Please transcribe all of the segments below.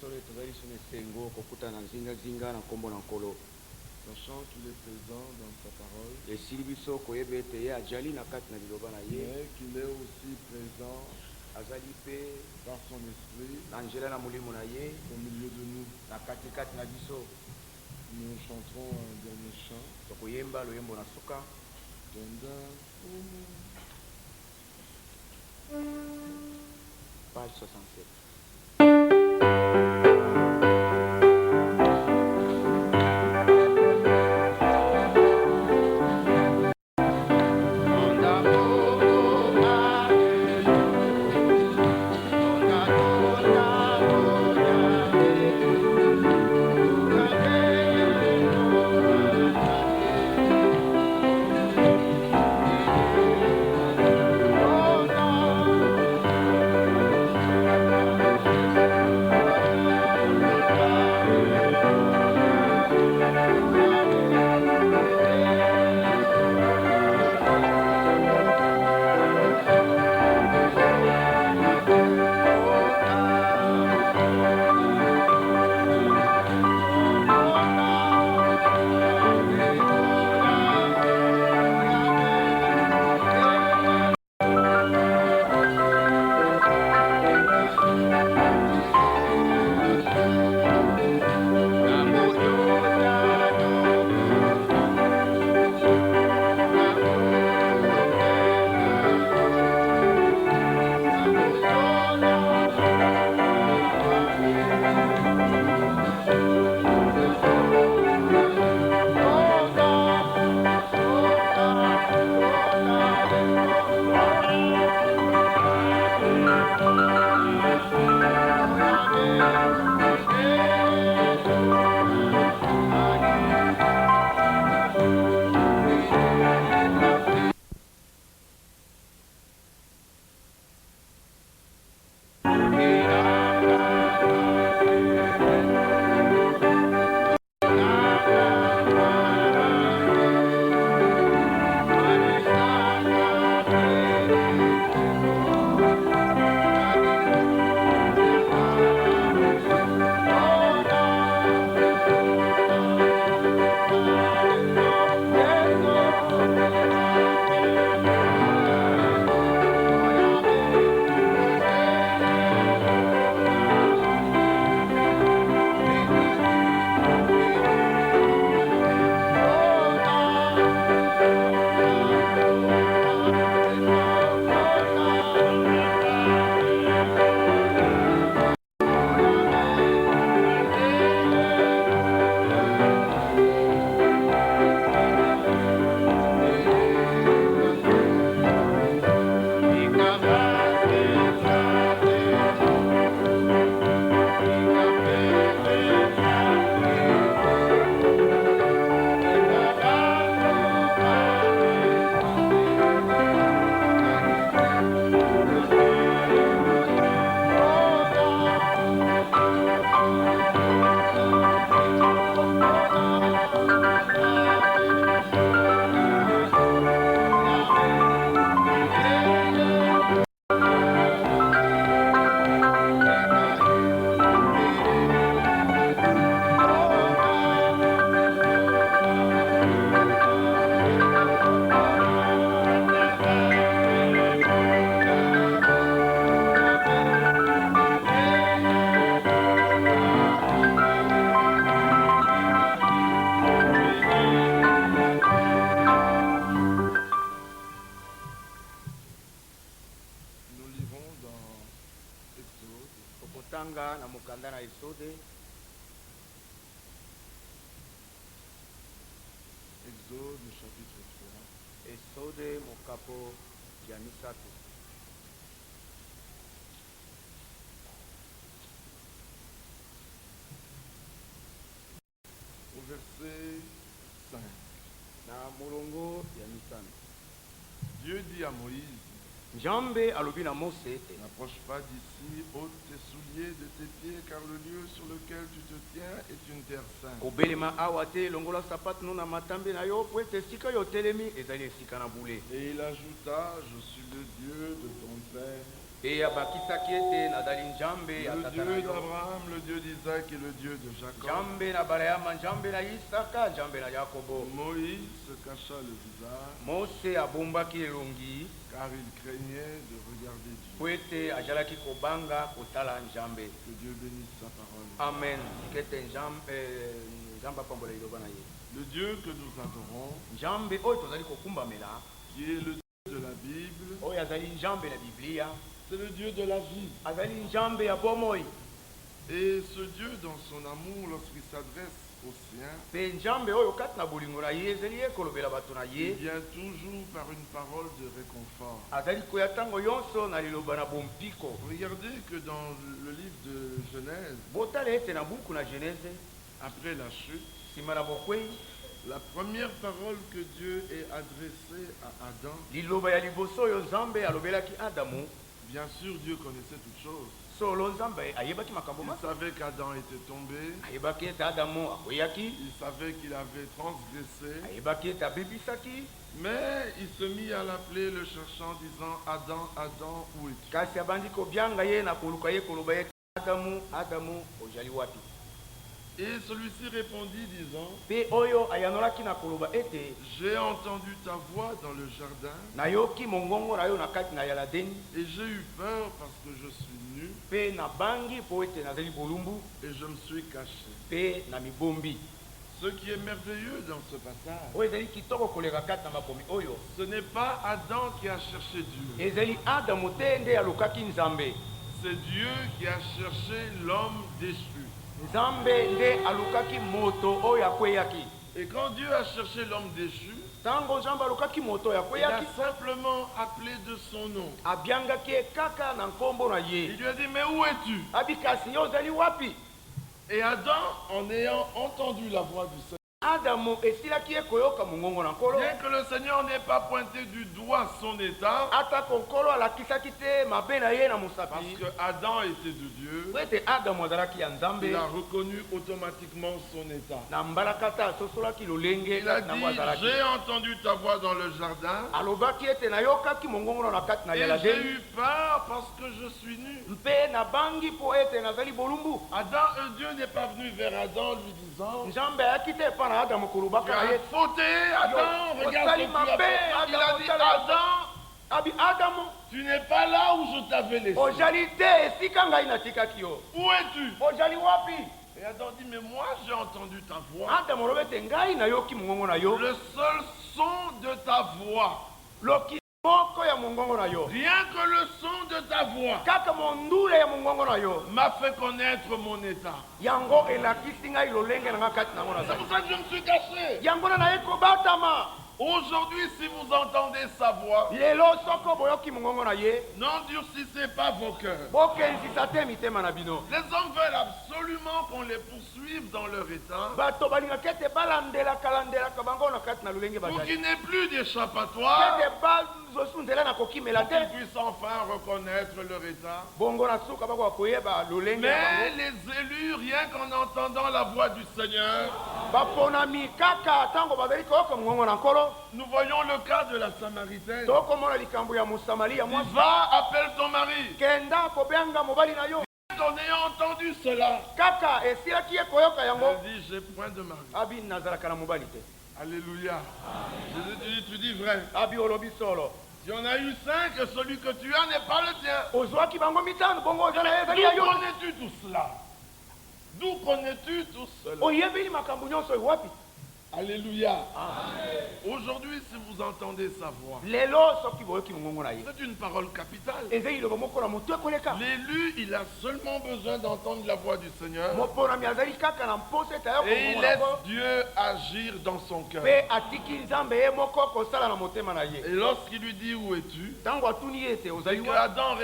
Sachant qu'il est présent dans sa parole, mais qu'il est aussi présent par son esprit au milieu de nous. Nous chanterons un dernier chant. Page 67. Exode chapitre 3. Exode mokapo ya misato. Au verset 5. Na mulongo ya mitano. Dieu dit à Moïse, Njambe alobi na Mose, n'approche pas d'ici, ôte tes souliers de tes pieds, car le lieu sur lequel tu te tiens est une terre sainte. Kobelema awate longola sapato no na matambe na yo po ete sika yo telemi ezali esika na bule. Et il ajouta, je suis le Dieu de ton père pe abakisaki ete nazali nzambe ya Le tata Dieu na yo. d'Abraham, le Dieu d'Isaac et le Dieu de Jacob. Nzambe na Abrahama, nzambe na Isaka, nzambe na Yakobo. Moïse se cacha le visage Mose abombaki elongi car il craignait de regarder Dieu. po ete azalaki kobanga kotala nzambe. Que Dieu bénisse sa parole. Amen. Kete nzambe apambola liloba na ye. Le Dieu que nous adorons, Nzambe oyo tozali kokumbamela, qui est le Dieu de la Bible, oyo azali nzambe na Biblia, c'est le Dieu de la vie. azali nzambe ya bomoi. Et ce Dieu, dans son amour, lorsqu'il s'adresse aux siens, Pe nzambe oyo kati na bolingo na ye ezali ye kolobela bato na il ye, vient toujours par une parole de réconfort. azali koya ntango yonso na liloba na bompiko. Regardez que dans le livre de Genèse, Botala ete na buku na Genese, après la chute, nsima na bokwei, la première parole que Dieu ait adressée à Adam, liloba ya liboso oyo nzambe alobelaki Adamu, bien sûr Dieu connaissait toutes choses. solo nzambe ayebaki makambo Il masa, savait qu'Adam était tombé, ayebaki ete Adamu akweyaki, il savait qu'il avait transgressé, ayebaki ete abebisaki, mais il se mit à l'appeler, le cherchant, disant, Adam, Adam, où es-tu? kasi abandi kobyanga ye na koluka ye koloba ye Adamu, Adamu ozali wapi? Et celui-ci répondit, disant, Pe oyo ayanolaki na koloba ete j'ai entendu ta voix dans le jardin, nayoki mongongo na yo na kati na yaladeni, et j'ai eu peur parce que je suis nu, pe nabangi po ete nazali bolumbu, et je me suis caché. pe na mibombi. Ce qui est merveilleux dans ce passage, Oyo ezali kitoko koleka kati na makomi oyo, ce n'est pas Adam qui a cherché Dieu, ezali Adamu te nde alukaki nzambe, c'est Dieu qui a cherché l'homme déchu. nzambe nde alukaki moto oyo akweyaki. Et quand Dieu a cherché l'homme déchu, Ntango nzambe alukaki moto oyo il a akweyaki, simplement appelé de son nom. abyangaki ye kaka na nkombo na Il ye, lui a dit, mais où es-tu? abi kasi yo ozali wapi? Et Adam, en ayant entendu la voix du Seigneur, Adamu esilaki ye koyoka mongongo na nkolo, bien que le Seigneur n'ait pas pointé du doigt son état, atako nkolo alakisaki te mabe na ye na parce mosapi, que Adam était de Dieu, po ete Adamu azalaki ya nzambe, il a reconnu automatiquement son état. na mbalakata asosolaki lolenge Il a kati na ngo dit, azalaki. j'ai entendu ta voix dans le jardin, Alobaki ete nayokaki mongongo na kati na et j'ai yaladeni, eu peur parce que je suis nu. mpe nabangi po ete nazali bolumbu. Dieu n'est pas venu vers Adam lui disant, Nzambe ayaki te epai na Adamu tu kolobaka na as ye, fauté, Adam, regarde ce que tu as fait. Il a dit, Adam, abi Adamu tu n'es pas là où je t'avais laissé. ozali te esika ngai natikaki yo, Où es-tu? ozali wapi? Et Adam dit, mais moi j'ai entendu ta voix. Adamu olobi ete ngai nayoki mongongo na yo, Le seul son de ta voix, loki moko ya mongongo na yo, rien que le son de ta voix, kaka mondule ya mongongo na yo, m'a fait connaître mon état. yango elakisi ngai lolenge na ngai kati na ngo C'est nazali, pour ça que je me suis caché. yango na naye kobatama. Aujourd'hui, si vous entendez sa voix, Lelo soko boyoki mongongo na ye, n'endurcissez pas vos cœurs. bokenzisa te mitema na bino. Les hommes veulent absolument qu'on les poursuive dans leur état Bato balingaki ete balandelaka bango na kati na lolenge pour bazali, qu'il n'ait plus d'échappatoire, ete bazosu nzela na kokimela pour qu'ils te, puissent enfin reconnaître leur état. bongo na suka bakoka koyeba lolenge na Mais bango. les élus, rien qu'en entendant la voix du Seigneur, Baponami kaka ntango bazali koyoka mongongo na nkolo, nous voyons le cas de la Samaritaine. tokomona likambo ya mosamali ya Il mwasi, va, appelle ton mari. kenda kobenga mobali na yo, En ayant entendu cela, kaka esilaki ye koyoka yango, elle dit, j'ai point de mari. abi nazalaka na mobali te, Alléluia. Tu dis vrai. abi olobi solo, Si on a eu 5, celui que tu as n'est pas le tien. ozwaki bango mitano bongo ozala ye ezali D'où ya yo, connais-tu tout cela? D'où connais-tu tout cela? oyebeli makambo nyonso oyo wapi? Alléluia. Aujourd'hui, si vous entendez sa voix, Lelo soki boyoki mongongo na ye, c'est une parole capitale. ezali liloba moko na motu ekoleka, L'élu, il a seulement besoin d'entendre la voix du Seigneur moponami azali kaka na mposa ete ayoka et il mongongo na laisse nkolo, Dieu agir dans son cœur. mpe atiki nzambe ye moko kosala na motema na ye. Et lorsqu'il lui dit où es-tu, Ntango atuni ye ete et ozali que wapi, Adam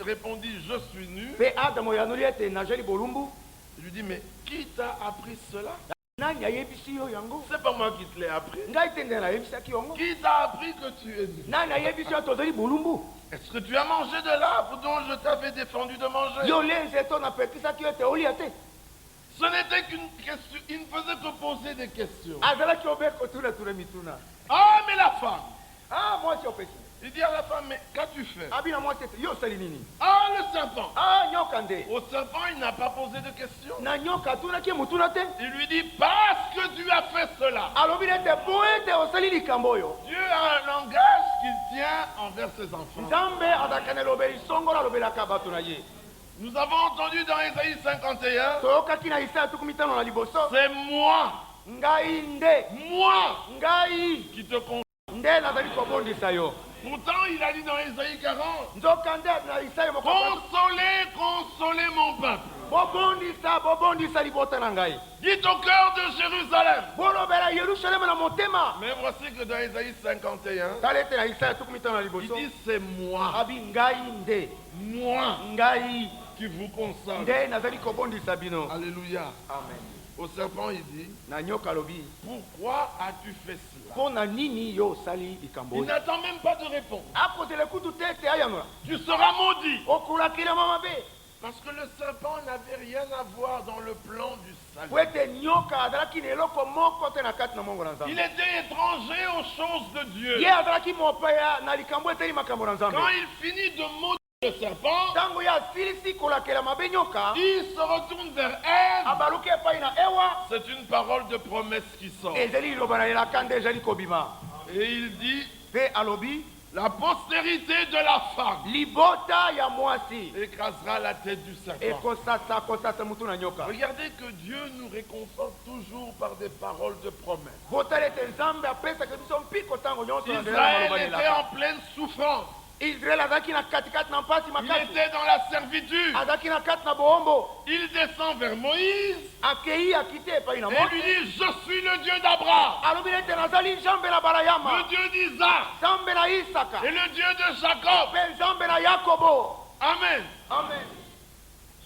répondit je suis nu, mpe Adamu oyanoli ete nazali bolumbu, il lui dit mais qui t'a appris cela? nani ayebisi yo yango? C'est pas moi qui te l'ai appris. Ngai te nde nayebisaki yango. Qui t'a appris que tu es nu? Nani ayebisi yo ete ozali bolumbu? Est-ce que tu as mangé de l'arbre dont je t'avais défendu de manger? Yo lenze to napekisaki yo ete olia te. Ce n'était qu'une question, il ne faisait que poser des questions. Azalaki obe kotuna tuna mituna. Ah mais la femme, Ah, mwasi opesi. Il dit à la femme, mais qu'as-tu fait? Abi na mwasi ete, yo sali nini? Ah, le serpent. Ah, nyoka nde. Au serpent, il n'a pas posé de questions. Na nyoka tunaki mutuna te. Il lui dit, parce que tu as fait cela. Alobi ete po ete osali likambo oyo. Dieu a un langage qu'il tient envers ses enfants. Nzambe azalaka na elobeli songola alobelaka bato na ye. Nous avons entendu dans Ésaïe 51, Toyokaki na Isaya 15 na liboso. c'est moi, Ngai nde. moi Ngai qui te console. nde nazali kobondisa yo. Pourtant, il a dit dans Ésaïe 40, Nzoka nde na Isaya moko. consolez, consolez mon peuple. Bobondisa libota na ngai. Dites au cœur de Jérusalem. Bolobela Yerusalem na motema. Mais voici que dans Ésaïe 51, Tala ete na Isaya 15 na il liboso. dit c'est moi, Abi ngai nde. moi Ngai qui vous console. nde nazali kobondisa bino. Alléluia. Amen. Au serpent, il dit, Na nyoka lobi. pourquoi as-tu fait cela? Pona nini yo sali likambo. Il n'attend même pas de réponse. Akozela kutu te te ayanola. Tu seras maudit. Okulakila mama be. Parce que le serpent n'avait rien à voir dans le plan du salut. Wete nyoka azalaki na eloko moko te na kati na mongo na Il Nzambe. était étranger aux choses de Dieu. Ye azalaki mopaya na likambo eteli makambo na Nzambe. Quand il finit de maudire le serpent, Tango ya silisi kolakela mabe nyoka. il se retourne vers Ève. Abaluki epai na Ewa. C'est une parole de promesse qui sort. Ezali liloba na elaka nde ezali kobima. Et il dit, Pe alobi. la postérité de la femme Libota ya mwasi. écrasera la tête du serpent. Ekosasa mutu na nyoka. Regardez que Dieu nous réconforte toujours par des paroles de promesse. Botala ete Nzambe apesaka biso mpiko tango nyonso na ndenge Israël maloba était elaka. en pleine souffrance. Israel azalaki na katikati na mpasi Il makasi. était dans la servitude. Azalaki na kati na boombo. Il descend vers Moïse Akei akite epai na et Mose. lui dit, je suis le Dieu d'Abraham, Alobi ete nazali Nzambe na le Barayama. Dieu d'Isaac Nzambe na Isaka. et le Dieu de Jacob. Mpe Nzambe na Yakobo. Amen. Amen.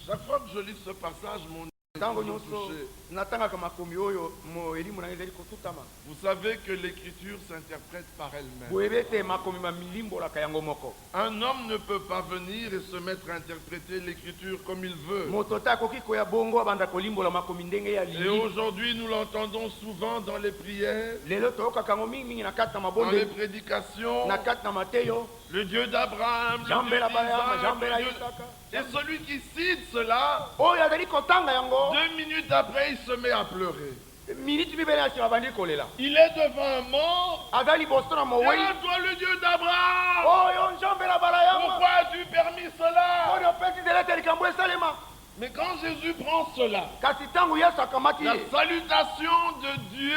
Chaque fois que je lis ce passage, mon Tango est nyonso touché. natangaka makomi oyo mo elimu na ngai ezali kotutama. Vous savez que l'écriture s'interprète par elle-même. Boyebi ete makomi mamilimbolaka yango moko. Un homme ne peut pas venir et se mettre à interpréter l'écriture comme il veut. Moto te akoki koya bongo abanda kolimbola makomi ndenge ya Et lingi. aujourd'hui, nous l'entendons souvent dans les prières, Lelo toyokaka yango mingimingi na kati na dans les mabonde, prédications. na kati na mateyo. Le Dieu d'Abraham, le Dieu Nzambe na Barayama, Nzambe na d'Isaac, Isaka. et celui qui cite cela, Oyo azali kotanga yango. 2 minutes après, il se met à pleurer. Miniti mibale na nsima abandi kolela. Il est devant un mort. Aza liboso na mowei. Ah, toi le Dieu d'Abraham, Oyo Nzambe na Barayama. pourquoi as-tu permis cela? Oyo opesi nzela ete likambo esalema. Mais quand Jésus prend cela, Kasi ntango Yesu akamati la ye, salutation de Dieu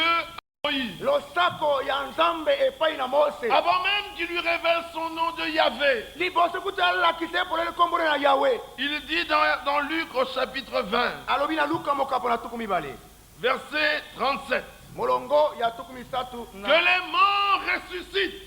à Moïse, losako ya Nzambe epai na Mose. avant même qu'il lui révèle son nom de Yahvé, Liboso kutu alakisa ye polele kombo na Yawe. il dit dans Luc au chapitre 20, Alobi na Luka mokapo na tuku mibale. verset 37, Molongo ya tuku misatu que na. les morts ressuscitent.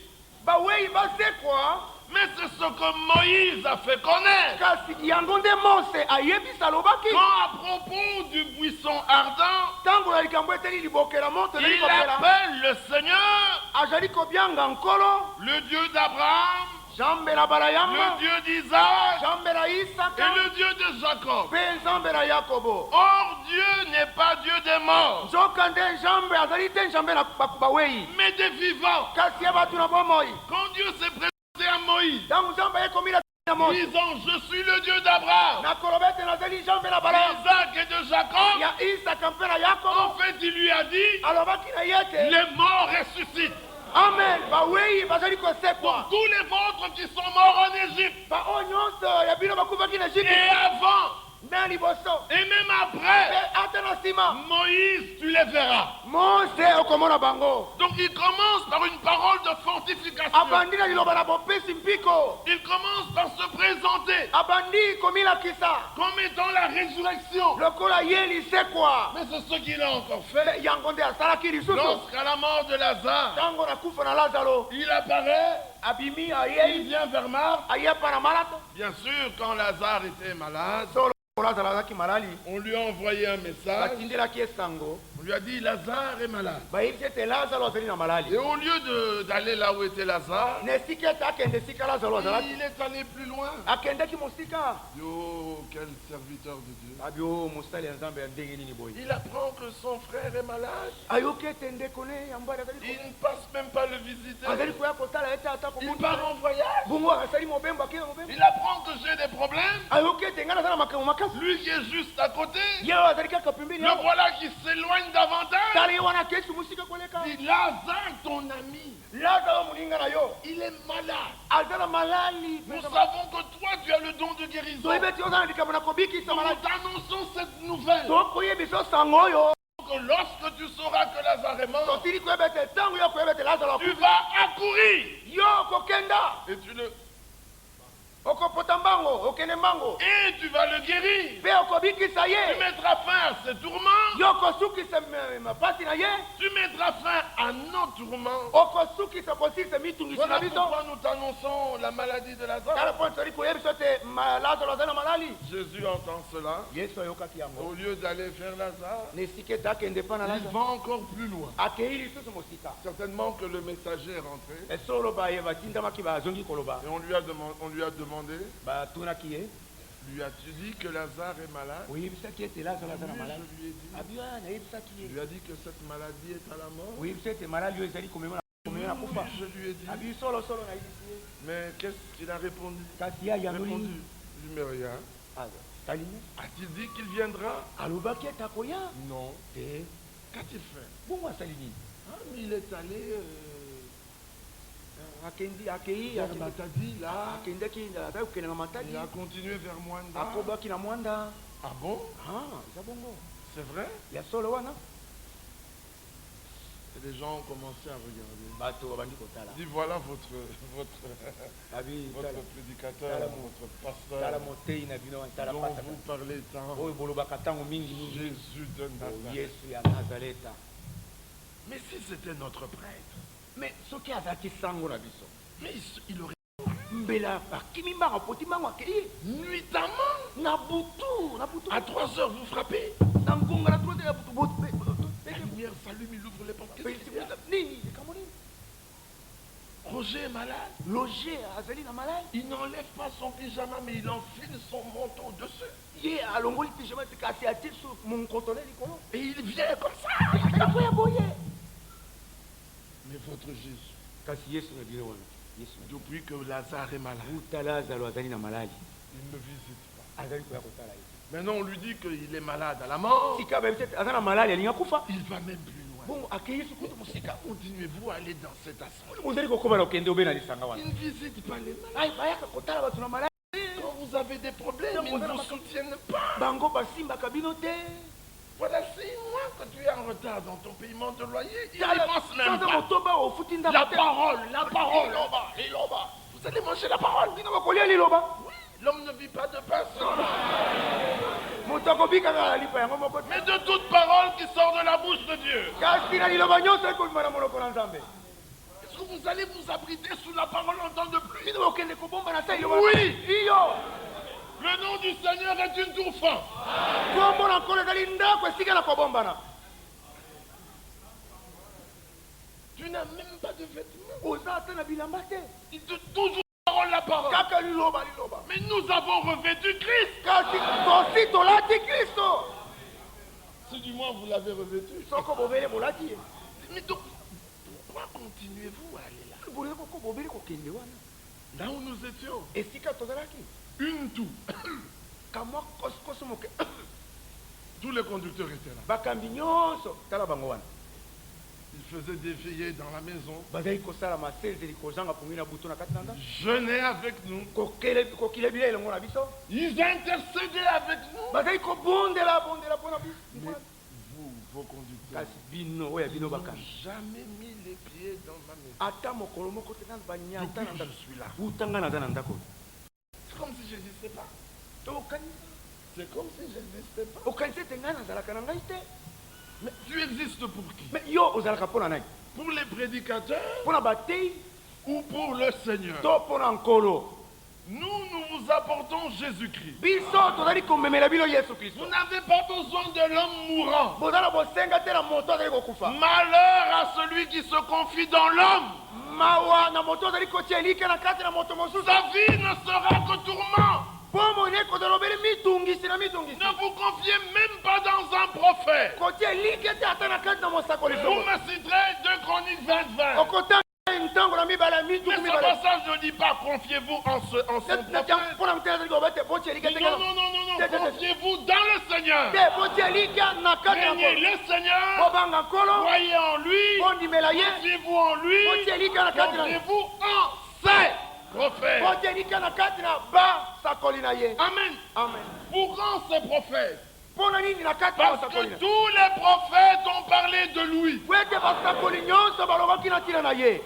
Bawei basekwa. Mais c'est ce que Moïse a fait connaître. Kasi yango nde Mose ayebisa alobaki. Quand à propos du buisson ardent, Tango na likambo eteli libokela moto ezali il kopela. appelle le Seigneur, Azali kobianga nkolo. le Dieu d'Abraham, Nzambe na Barayama. le Dieu d'Isaac Nzambe na et Isaka. le Dieu de Jacob. Mpe Nzambe na Yakobo. Or, Dieu n'est pas Dieu des morts, Nzoka nde Nzambe azali te Nzambe na bawei. mais des vivants. Kasi ya bato na bomoi. Quand Dieu s'est présenté à Moïse, Tango Nzambe ayekomila na Mose. disant, je suis le Dieu d'Abraham, nakoloba ete nazali Nzambe na Barayama. d'Isaac et de Jacob, Ya Isaka mpe na en Yakobo. fait, il lui a dit, Alobaki na ye ete. les morts ressuscitent. Amen. Bawei bazali kosekwa. Tous les vôtres qui sont morts en Égypte, Baoyo nyonso ya bino bakufaki na et Egypte. avant, Na liboso. et même Mpe après, ata na nsima. Moïse, tu les verras. Mose okomona bango. Donc il commence par une parole de fortification. Abandi na liloba na bopesi mpiko. Il commence par se présenter Abandi komilakisa. comme étant la résurrection. Lokola ye lisekwa. Mais c'est ce qu'il a encore fait. Yango nde asalaki lisusu. Lorsqu'à la mort de Lazare, Tango na kufa na Lazaro. il apparaît, Abimi il ayei. vient vers Marthe. Ayepa na malata. Bien sûr, quand Lazare était malade, Solo Lazaro azalaki malali. on lui a envoyé un message. Batindelaki esango. On lui a dit, Lazare est malade. bayebi ete lazaro azali na malali Et au lieu d'aller là où était Lazare, na esika ete akende esika lazaro azalaki il est allé plus loin. akendaki mosika Yo, quel serviteur de Dieu. abi o mosali ya nzambe ya ndenge nini boye Il apprend que son frère est malade. ayoki ete ndeko ne ya mbali Il ne passe même pas le visiter. azali koya kotala ete ata Il part en voyage. bongo asali mobembo akei na mobembo Il apprend que j'ai des problèmes. ayoki ete ngai naza na makambo makasi Lui qui est juste à côté, ye oyo azali kaka pembeni le voilà qui s'éloigne davantage. tala ye wana akei mosika koleka Il dit, Lazare, ton ami, lazaro moninga na yo il est malade. aza na malali Nous savons que toi, tu as le don de guérison. toyebi ete oza na likambo na kobikisa Nous malali t'annonçons cette nouvelle. tokoyebi biso sango oyo Que lorsque tu sauras que Lazare est mort, totili koyeba ete ntango yo koyeba ete lazaro tu vas accourir. yo okokenda Et tu le okopota mbango okende mbango Et tu vas le guérir. mpe okobikisa Tu ye mettras fin à ses tourments. yo okosukisa mapasi na ye Tu mettras fin à nos tourments. okosukisa kosisa mitungisi na Voilà biso pourquoi nous t'annonçons la maladie de tala Lazare. mpo tozali koyebi biso ete lazaro azali na malali Jésus entend cela. yesu ayokaki yango Au lieu d'aller vers Lazare, na esika ete akende mpa na il lazaro va encore plus loin. akei lisusu mosika Certainement que le messager est rentré esolo baye batindamaki bazongi koloba et on lui a demandé, batunaki ye lui as-tu dit que Lazare est malade? oyebisaki ete lazaro aza na Oui, malali je lui ai dit. abi wana nayebisaki Je ye lui ai dit que cette maladie est à la mort. oyebisa ete malali oyo ezali komema na kufa Oui, je lui ai dit. abi solosolo nayebisi ye Mais qu'est-ce qu'il a répondu? kasi ye ayandoli Répondu. Je dis, mais regarde. talini A-t-il dit qu'il viendra? alobaki ete akoya Non. te Qu'a-t-il fait? bongo asali nini Ah, mais il est allé akendi akei vers Matadi, là. akendaki azali kokende na matadi Il a continué vers Mwanda. akobaki na mwanda Ah bon? eza bongo C'est vrai? ya solo wana Et les gens ont commencé à regarder. bato babandi kotala Dis voilà votre abi prédicateur, tala votre tala pasteur motei na bino tala dont pasa vous parlez tant. oyo bolobaka ntango mingi mingi Jésus de Nazareth. yesu ya nazareta Mais si c'était notre prêtre, me soki azalaki sango na biso mais il aurait mbela akimi mbango apoti mbango akei nuitamment na butu à 3 heures vous frappez. na ngonga na trote ya butu La lumière s'allume, il ouvre les portes. Qu'est-ce qu'il y a? nini likambo nini Roger est malade. loger azali na malali Il n'enlève pas son pyjama, mais il enfile son manteau dessus. ye alongoli pijama ete kasi atie su monkotole likolo Et il vient comme ça. azali koya boye Mais votre Jésus, kasi yesu na bino wana yesu na depuis que Lazare est malade, buta lazaro azali na malali il ne visite pas. azali koya kotala ye Maintenant, on lui dit qu'il est malade à la mort. sika bayebisi ete aza na malali alingi akufa Il va même plus loin. bongo akei yesu kutu mosika Continuez-vous à aller dans cette assemblée. ozali kokóma na okende obe na lisanga Il wana ne visite pas les malades. ai bayaka kotala bato na malali Quand vous avez des problèmes, ils ne vous soutiennent pas. bango basimbaka bino te Voilà 6 mois que tu es en retard dans ton paiement de loyer. Ils Tala- n'y pensent même sanza pas. motoba ofuti La ndako te parole, la parole. Liloba. Vous allez manger la parole. bino bakolia liloba Oui, l'homme ne vit pas de pain seulement, moto akobikaka na lipa yango moko te mais de toute parole qui sort de la bouche de Dieu. kasi na liloba nyonso ekobima na monoko na nzambe Est-ce que vous allez vous abriter sous la parole en temps de pluie? bino bakokende kobomba na ta liloba Oui. iyo Le nom du Seigneur est une tour forte. kombo na nkolo ezali ndako esika na kobombana Tu n'as même pas de vêtements. oza ata na bilamba te Il te toujours parole la parole. kaka liloba Mais nous avons revêtu Christ. kasi tosi tolati kristo Si du moins vous l'avez revêtu. soko bobele bolati ye Mais donc, pourquoi continuez-vous à aller là? bolingi koko bobeli kokende wana Là où nous étions, esika tozalaki une toux. kamwa kosikoso moke Tous les conducteurs étaient là. bakambi nyonso tala bango wana Ils faisaient défiler dans la maison. bazali kosala masezeli kozanga pongi na butu na kati na ndako Jeûner avec nous. kokila bila elongo na biso Ils intercédaient avec nous. bazali kobondela mpona Mais biso vous, vos conducteurs, kasi bino oyo ya bino ils n'ont bakambi jamais mis les pieds dans ma maison. ata mokolo moko te na banyata na Depuis que ndako je suis là. utanga naza na ndako C'est comme si je n'existais pas. okanisa C'est comme si je n'existais pas. okanisa ete ngai nazalaka na ngai te Mais tu existes pour qui? me yo ozalaka mpo na nani Pour les prédicateurs mpo na batei ou pour le Seigneur? to mpo na nkolo Nous vous apportons Jésus-Christ. biso tozali komemela bino Yesu Kristo. Vous n'avez pas besoin de l'homme mourant. Bozala bosenga te na moto azali kokufa. Malheur à celui qui se confie dans l'homme. Mawa na moto azali kotia elike na kati na moto mosusu. Sa vie ne sera que tourment. Pomo ne kozalobeli mitungisi na mitungisi. Ne vous confiez même pas dans un prophète. Kotia elike te ata na kati na mosakoli Vous soko. me citerez 2 Chroniques 20-20. Okota ntango na mibala Mais mituku ce mibala. passage ne dit pas confiez-vous en son prophète. Mpona mutela azali kobate botia elike te. Non. Confiez-vous dans le Seigneur. Te botia elike na kati na Craignez moto. le Seigneur. Bobanga nkolo. Croyez en lui. Bondimela ye. Confiez-vous en lui. Botia elike na kati na. Confiez-vous en ses prophètes. Botia elike na kati na ba sakoli na ye. Amen. Amen. Pourquoi ces prophètes? Mpona nini na kati na Parce sakoli que na. tous les prophètes ont parlé de lui. Wete basakoli nyonso balobaki na ntina na ye.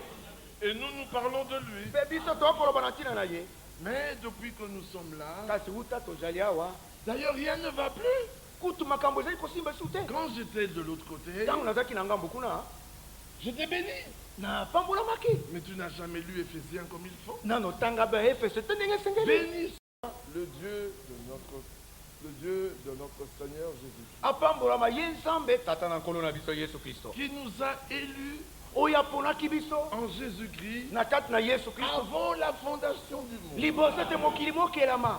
Et nous parlons de lui. Mpe biso tokoloba na ntina na ye. Mais depuis que nous sommes là, Kasi uta tozali awa. d'ailleurs rien ne va plus. Kutu makambo ezali kosimba biso te. Quand j'étais de l'autre côté, Ntango nazalaki na ngambo kuna j'étais béni. na pambolamaki. Mais tu n'as jamais lu Éphésiens comme il faut. Nano tanga ba Efeso te ndenge esengeli. Béni soit le Dieu de notre Seigneur Jésus, Apambolama ye Nzambe tata na nkolo na biso Yesu Kristo. qui nous a élus Oyo aponaki biso en Jésus-Christ na kati na Yesu Kristo. avant la fondation du monde. Liboso te mokili mokelama.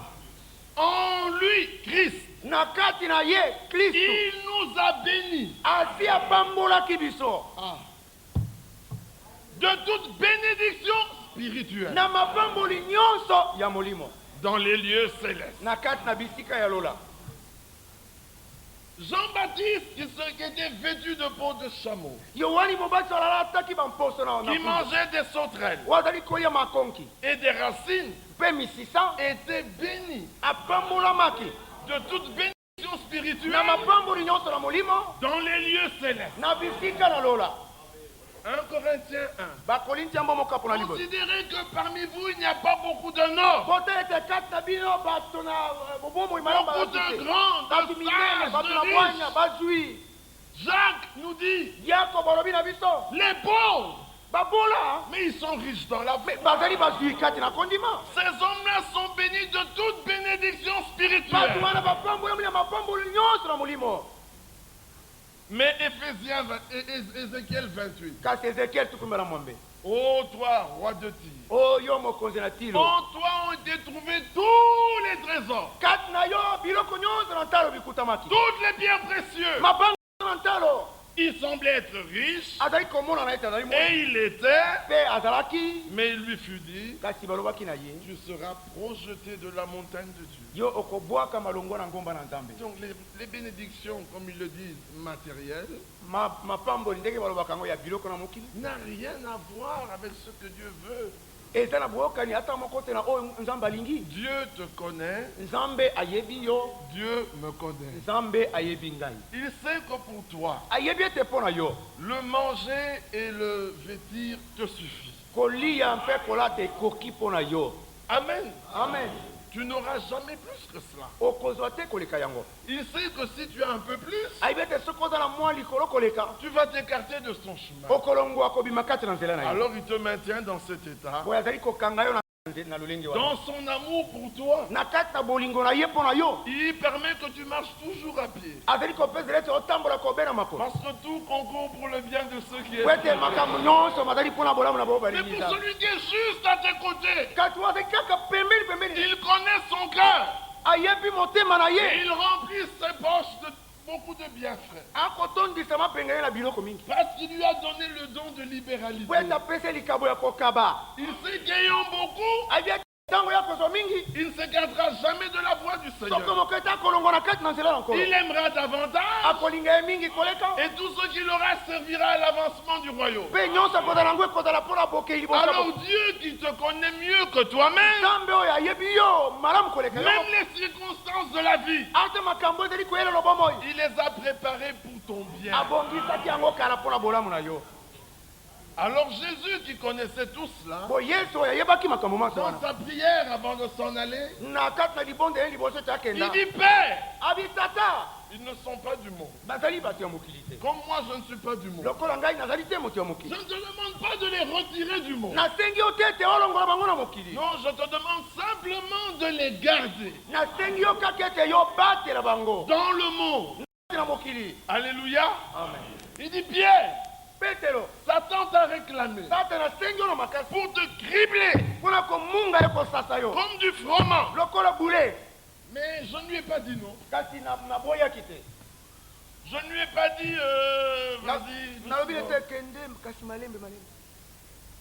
En lui, Christ, Na kati na ye Kristo. il nous a bénis Asi apambolaki biso. de toute bénédiction spirituelle Na mapamboli nyonso ya molimo. dans les lieux célestes. Na kati na bisika ya lola. Jean-Baptiste, qui était vêtu de peau de chameau, Yohani mobati alala ataki bamposo na qui mangeait des sauterelles wazali kolia makonki. et des racines, Mpe misisa était béni apambolamaki. de toute bénédiction spirituelle Na mapamboli nyonso na molimo dans les lieux célestes. na bisika na lola. 1 Corinthiens 1. Bakolinti yango mokapo na liboso. Considérez que parmi vous, il n'y a pas beaucoup de nobles, Kote ete kati na bino bato na bobomo imalamba beaucoup de grands, bato de minene sages, bato na de bwanya riches. bazwi. Jacques nous dit, Yako balobi na biso les pauvres, babola mais ils sont riches dans la me vie. bazali bazwi kati na kondima. Ces hommes-là sont bénis de toute bénédiction Bato spirituelle. wana bapambolami na mapamboli nyonso na molimo. Mais Ézéchiel 28. Kasi Ezekiel tukumela mwambe. Ô toi, roi de Tyr, Oyo mokonzi na Tilo. en toi ont été trouvés tous les trésors, Kati na yo biloko nyonso na ntalo bikutamaki. toutes les biens précieux. Mabanga na ntalo Il semblait être riche, azali komona na ete azali mo. et il était, Mpe azalaki mais il lui fut dit, kasi balobaki na ye. tu seras projeté de la montagne de Dieu. Yo okobwaka malongo na ngomba na Nzambe. Donc les bénédictions, comme ils le disent, matérielles, Mapamboli ndenge balobaka ngo ya biloko na mokili. n'a rien à voir avec ce que Dieu veut. Eza na boyokani ata moko te na oyo Nzambe alingi. Dieu te connaît, Nzambe ayebi yo, Dieu me connaît. Nzambe ayebi ngai. Il sait que pour toi, Ayebi ete mpo na yo. le manger et le vêtir te suffit. Kolia mpe kolata ekoki mpo na yo. Amen. Amen. Tu n'auras jamais plus que cela. Okozwa te koleka yango. Il sait que si tu as un peu plus, Ayebi ete soki oza na mwa likolo koleka. tu vas t'écarter de son chemin. Okolongwa kobima kati na nzela na yo. Alors il te maintient dans cet état, Boye azali kokanga yo na lolenge wana. dans son amour pour toi. Na kati na bolingo na ye mpo na yo. Il permet que tu marches toujours à pied. Azali kopesela ete otambola kobena makolo. Parce que tout concourt pour le bien de ceux qui Po aiment. ete makambo nyonso mazali mpo na bolamu na bao Mais balingi pour Nzambe. celui qui est juste à tes côtés, Kati wazali kaka pembeni pembeni. il connaît son cœur Ayebi motema na et ye. il remplit ses poches de beaucoup de bienfaits. Akotondisa mapenga ye na biloko mingi. Parce qu'il lui a donné le don de Po libéralité. ete apesa likabo ya kokaba. Il sait qu'ayant beaucoup, Ayebi ete ntango ya kozwa mingi. il ne s'écartera jamais de la voie du Soko Seigneur. moko ete akolongwa na kati na nzela na nkolo. Il aimera davantage Akolinga ye mingi koleka. et tout ce qu'il aura servira à l'avancement du royaume. Mpe nyonso akozala yango ekozala mpo na bokei liboso ya Alors Dieu qui te connaît mieux que toi-même, Nzambe oyo ayebi yo malamu koleka yo. même les circonstances de la vie, Ate makambo ezali koyela lobo moi. il les a préparées pour ton bien. Abongisaki yango kala mpo na bolamu na yo. Alors Jésus qui connaissait tout cela, Bo Yesu oyo ayebaki makambo maso dans wana. sa prière avant de s'en aller, Na kati na libonde ye liboso ete il akenda. dit Père, Abi tata, Ils ne sont pas du monde. bazali bato ya mokili te. Comme moi, je ne suis pas du monde. Lokola ngai nazali te moto ya Je mokili. ne te demande pas de les retirer du monde. Nasengi yo te ete olongola bango na mokili. Non, je te demande simplement de les garder Nasengi yo kaka ete yo batela bango dans le monde. na mokili. Alléluia. Amen. Il dit, Pierre, Petelo, Satan t'a réclamé tata nasengi yo na makasi pour te cribler mpona komunga ye kosasa yo comme du froment. lokola bule. Mais je ne lui ai pas dit non. Kasi naboyaki te. Je ne lui ai pas dit, vas-y. nalobi doucement. ete kende kasi malembe malembe.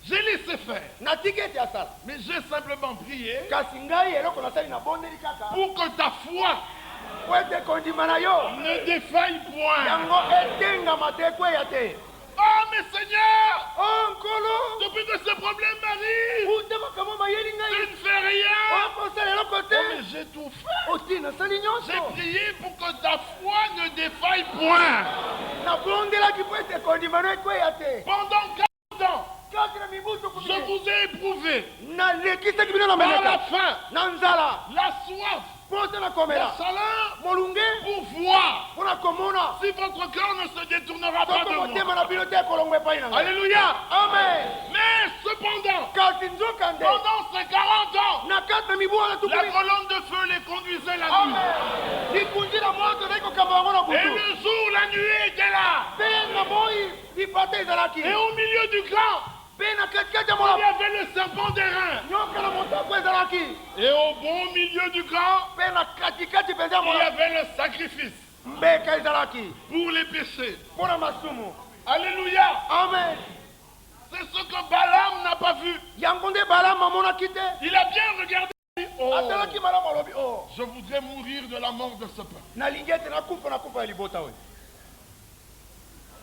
J'ai laissé faire. natiki ete asala. Mais j'ai simplement prié kasi ngai eloko nasali nabondeli kaka pour que ta foi po ete kondima na yo ne défaille point. yango etengama te ekweya te. Oh, mais Seigneur, o nkolo depuis que ce problème m'arrive, uta makambo mayeli tu ngai ne fais rien. okosala eloko Oh, te. mais j'ai tout fait. oti nasali J'ai nyonso. prié pour que ta foi ne défaille point. nabondelaki po ete kondima no ekweya te. Pendant 40 ans, kati na mibutu je kumie vous ai éprouvé nalekisaki bino na par la meleka faim, na nzala la soif, mpo te na la komela chaleur, molunge pour voir mpo na komona si votre cœur ne se détournera pas soko de motema moi. na bino te ekolongwa epai na ngai. Alléluia. amen. Mais cependant, kasi nzoka nde pendant ces 40 ans, na kati na mibu wana la tukumi. colonne de feu les conduisait la nuit. amen. likunzi na moto ezali kokamba yango na Et butu le jour, la nuit était là. mpe na moi lipata ezalaki Et au milieu du camp, mpe na katikati ya il y molamu avait le serpent d'airain. nyoka na motoko ezalaki Et au bon milieu du camp, mpe na katikati mpenza ya il y molamu avait le sacrifice mbeka ezalaki pour les péchés. mpo na masumu. Alléluia. amen. C'est ce que Balaam n'a pas vu. yango nde balamu amonaki te. Il a bien regardé. Oh, atalaki malamu alobi o je voudrais mourir de la mort de ce peuple. nalingi ete nakufa ya libota oyo.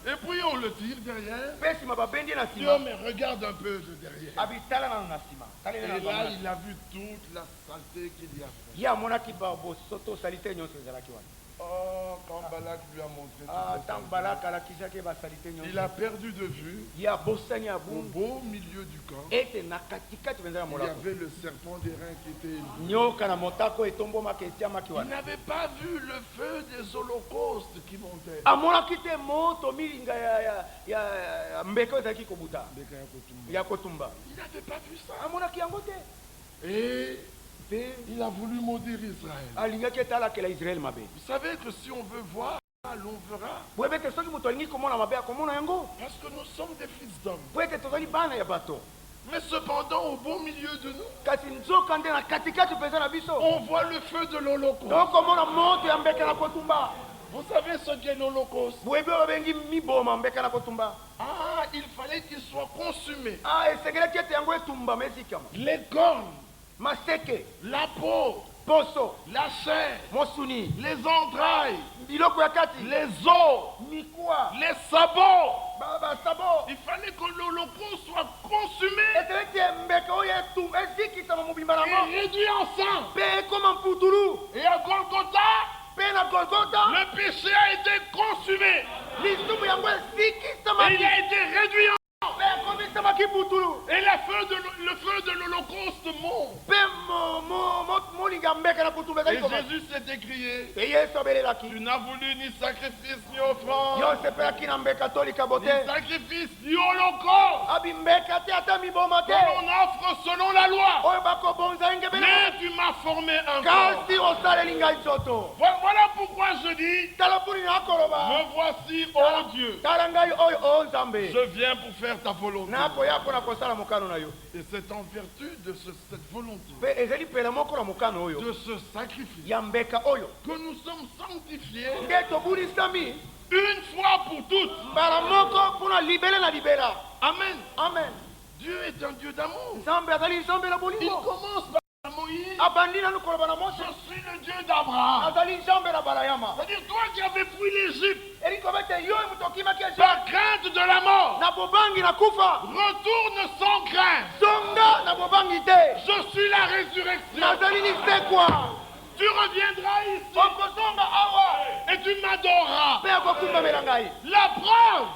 Et puis on le tire derrière. mpe nsima babendi ye na Dieu, nsima mais regarde un peu de derrière. abitala nano na nsima Et là, il a vu toute la saleté qu'il y a fait. ye amonaki bosoto salite nyonso ezalaki wana. Oh, quand Balak lui a montré toute la ntango saleté, balaka alakisaki ye basalite il nyonso a perdu de vue ye abosani au abungu beau milieu du camp. ete na katikati mpenza ya Il y molako avait le serpent d'airain qui était élevé. nyoka na motako etombomaki etiamaki Il wana. n'avait pas vu le feu des holocaustes qui montaient. amonaki te moto milinga ya mbeka oyo ezalaki kobuta ya kotumba. Il n'avait pas vu ça. amonaki yango te Et mpe il a voulu maudire Israël. alingaki ete alakela israele mabe. Vous savez que si on veut voir, l'on verra. boyebi ete soki moto alingi komona mabe akomona yango Parce que nous sommes des fils d'hommes. po ete tozali bana ya bato. Mais cependant, au beau milieu de nous, kasi nzoka nde na katikati mpenza na biso on voit le feu de l'Holocauste. tokomona moto ya mbeka na kotumba. Vous savez ce qu'est l'Holocauste? boyebi oyo babengi miboma mbeka na kotumba. Ah, il fallait qu'il soit consumé. esengelaki ete yango etumbama esikama. Les cornes, maseke, la peau, poso, la chair, mosuni, les entrailles, biloko ya kati, les os, mikuwa, les sabots. basabo. Il fallait que l'Holocauste soit consumé eteleki mbeka oyo esikisama mobimba et nango réduit en sang. mpe ekoma mputulu. Et à Golgotha, mpe na golgota le péché a été consumé lisumu yango et il esikisamaki a été réduit en sang. mpe ekomisamaki mputulu. Et le feu de l'Holocauste monte. mpe molinga mbeka na kutumba Et ezali koma. Jésus s'est écrié, pe yesu abelelaki tu n'as voulu ni sacrifice ni offrande, yo osepelaki na mbeka to likabo ni te sacrifice ni holocauste, abimbeka te ata miboma te que l'on offre selon la loi. oyo bakobonza engebele. Mais tu m'as formé un corps. kasi osaleli ngai nzoto. Voilà pourquoi je dis, tala mpuni nakoloba me voici, ô Dieu. tala ngai oyo o nzambe Je viens pour faire ta volonté. nakoya mpo na kosala mokano na yo. Et c'est en vertu de cette volonté, mpe ezali pele moko na mokano oyo de ce sacrifice, ya mbeka oyo que nous sommes sanctifiés nde tobulisami une fois pour toutes. mbala moko mpona libele na libela. Amen. amen. Dieu est un Dieu d'amour. nzambe azali nzambe na Il bolingo. commence par Moïse. abandi nanu koloba na Je mose suis le Dieu d'Abraham. azali nzambe na balayama. C'est-à-dire toi qui avais fui l'Égypte elikoba ete yo moto okimaki Egypte par crainte de la mort, na bobangi na kufa retourne sans crainte. zonga na bobangi te. Je suis la résurrection. nazali lisekwa. Tu reviendras ici okozonga awa et tu m'adoreras. mpe akokumbamela ngai. La preuve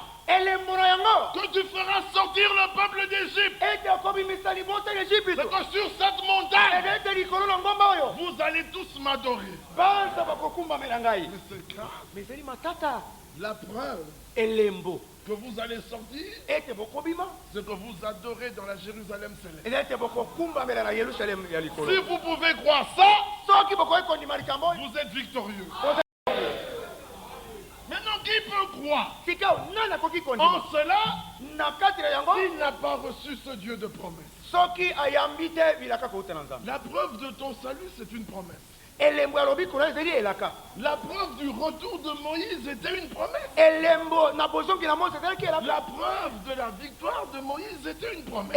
que tu feras sortir le peuple d'Égypte. C'est que sur cette montagne, vous allez tous m'adorer. Mais c'est grave. La preuve que vous allez sortir, c'est que vous adorez dans la Jérusalem céleste. Si vous pouvez croire ça, vous êtes victorieux. Maintenant, qui peut croire en cela s'il n'a pas reçu ce Dieu de promesse? La preuve de ton salut, c'est une promesse. La preuve du retour de Moïse était une promesse. La preuve de la victoire de Moïse était une promesse.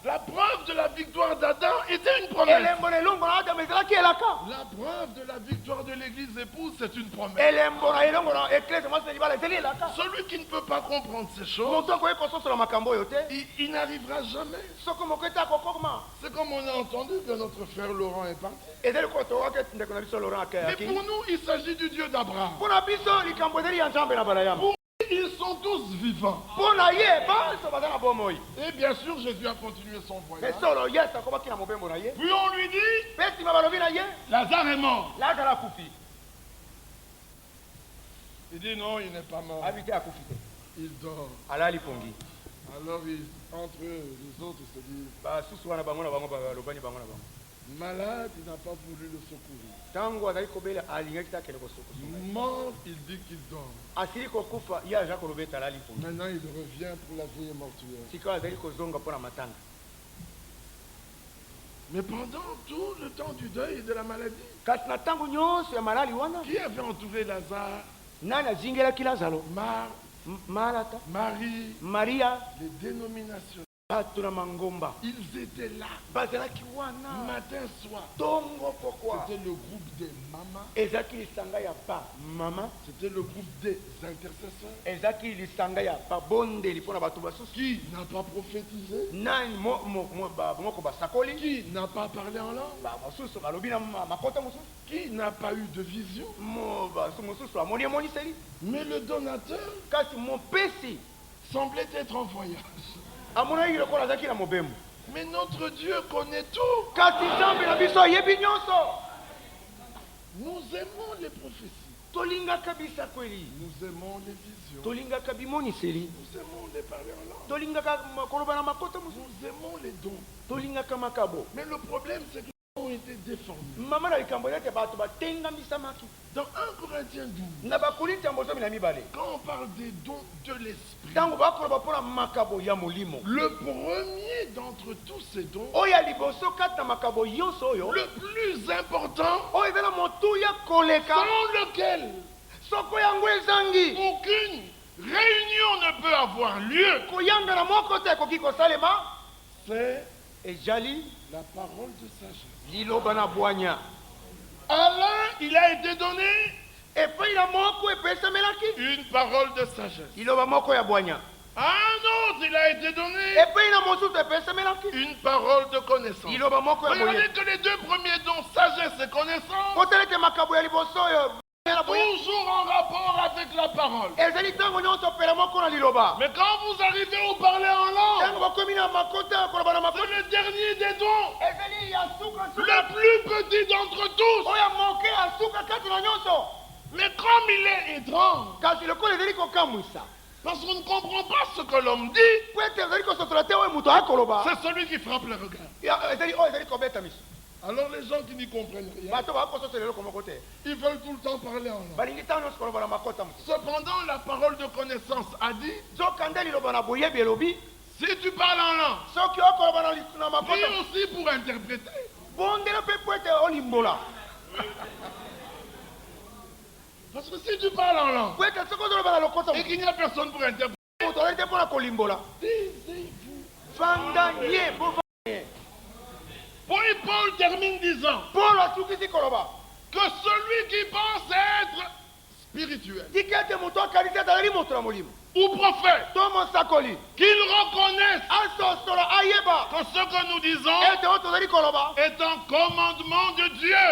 La preuve de la victoire d'Adam était une promesse. La preuve de la victoire de l'église épouse, c'est une promesse. Celui qui ne peut pas comprendre ces choses, il n'arrivera jamais. C'est comme on a entendu que notre frère Laurent est parti. Mais pour nous, il s'agit du Dieu d'Abraham. Pour ils sont tous vivants. Et bien sûr, Jésus a continué son voyage. Puis on lui dit, Lazare est mort. Il dit non, il n'est pas mort. Il dort. Alors entre les autres, ils se disent, malade, il n'a pas voulu le secourir. Mort, il dit qu'il dort. Maintenant, il revient pour la veille mortuaire. Mais pendant tout le temps du deuil et de la maladie, qui avait entouré Lazare? Marthe, Marie, Maria, les dénominations. Ils étaient là, matin, soir. C'était le groupe des mamans. C'était le groupe des intercesseurs. Qui n'a pas prophétisé? Qui n'a pas parlé en langue? Qui n'a pas eu de vision? Mais le donateur semblait être en voyage. Mais notre Dieu connaît tout. Nous aimons les prophéties. Nous aimons les visions. Nous aimons les parler en langue. Nous aimons les dons. Mais le problème, c'est que nous avons été déformés. Dans 1 Corinthiens 12, quand on parle des dons de l'esprit, le premier d'entre tous ces dons, le plus important, sans lequel aucune réunion ne peut avoir lieu, c'est la parole de sagesse. À l'un, il a été donné une parole de sagesse. À un autre, il a été donné une parole de connaissance. Regardez que les deux premiers dons, sagesse et connaissance, toujours en rapport avec la parole. Mais quand vous arrivez au parler en langue, c'est le dernier des dons, le plus petit d'entre tous. Mais comme il est étrange, parce qu'on ne comprend pas ce que l'homme dit, c'est celui qui frappe le regard. Alors les gens qui n'y comprennent rien, ils veulent tout le temps parler en langue. Cependant, la parole de connaissance a dit, si tu parles en langue, prie aussi pour interpréter. Parce que si tu parles en langue et qu'il n'y a personne pour interpréter, taisez-vous. Paul termine disant que celui qui pense être spirituel ou prophète, qu'il reconnaisse que ce que nous disons est un commandement de Dieu.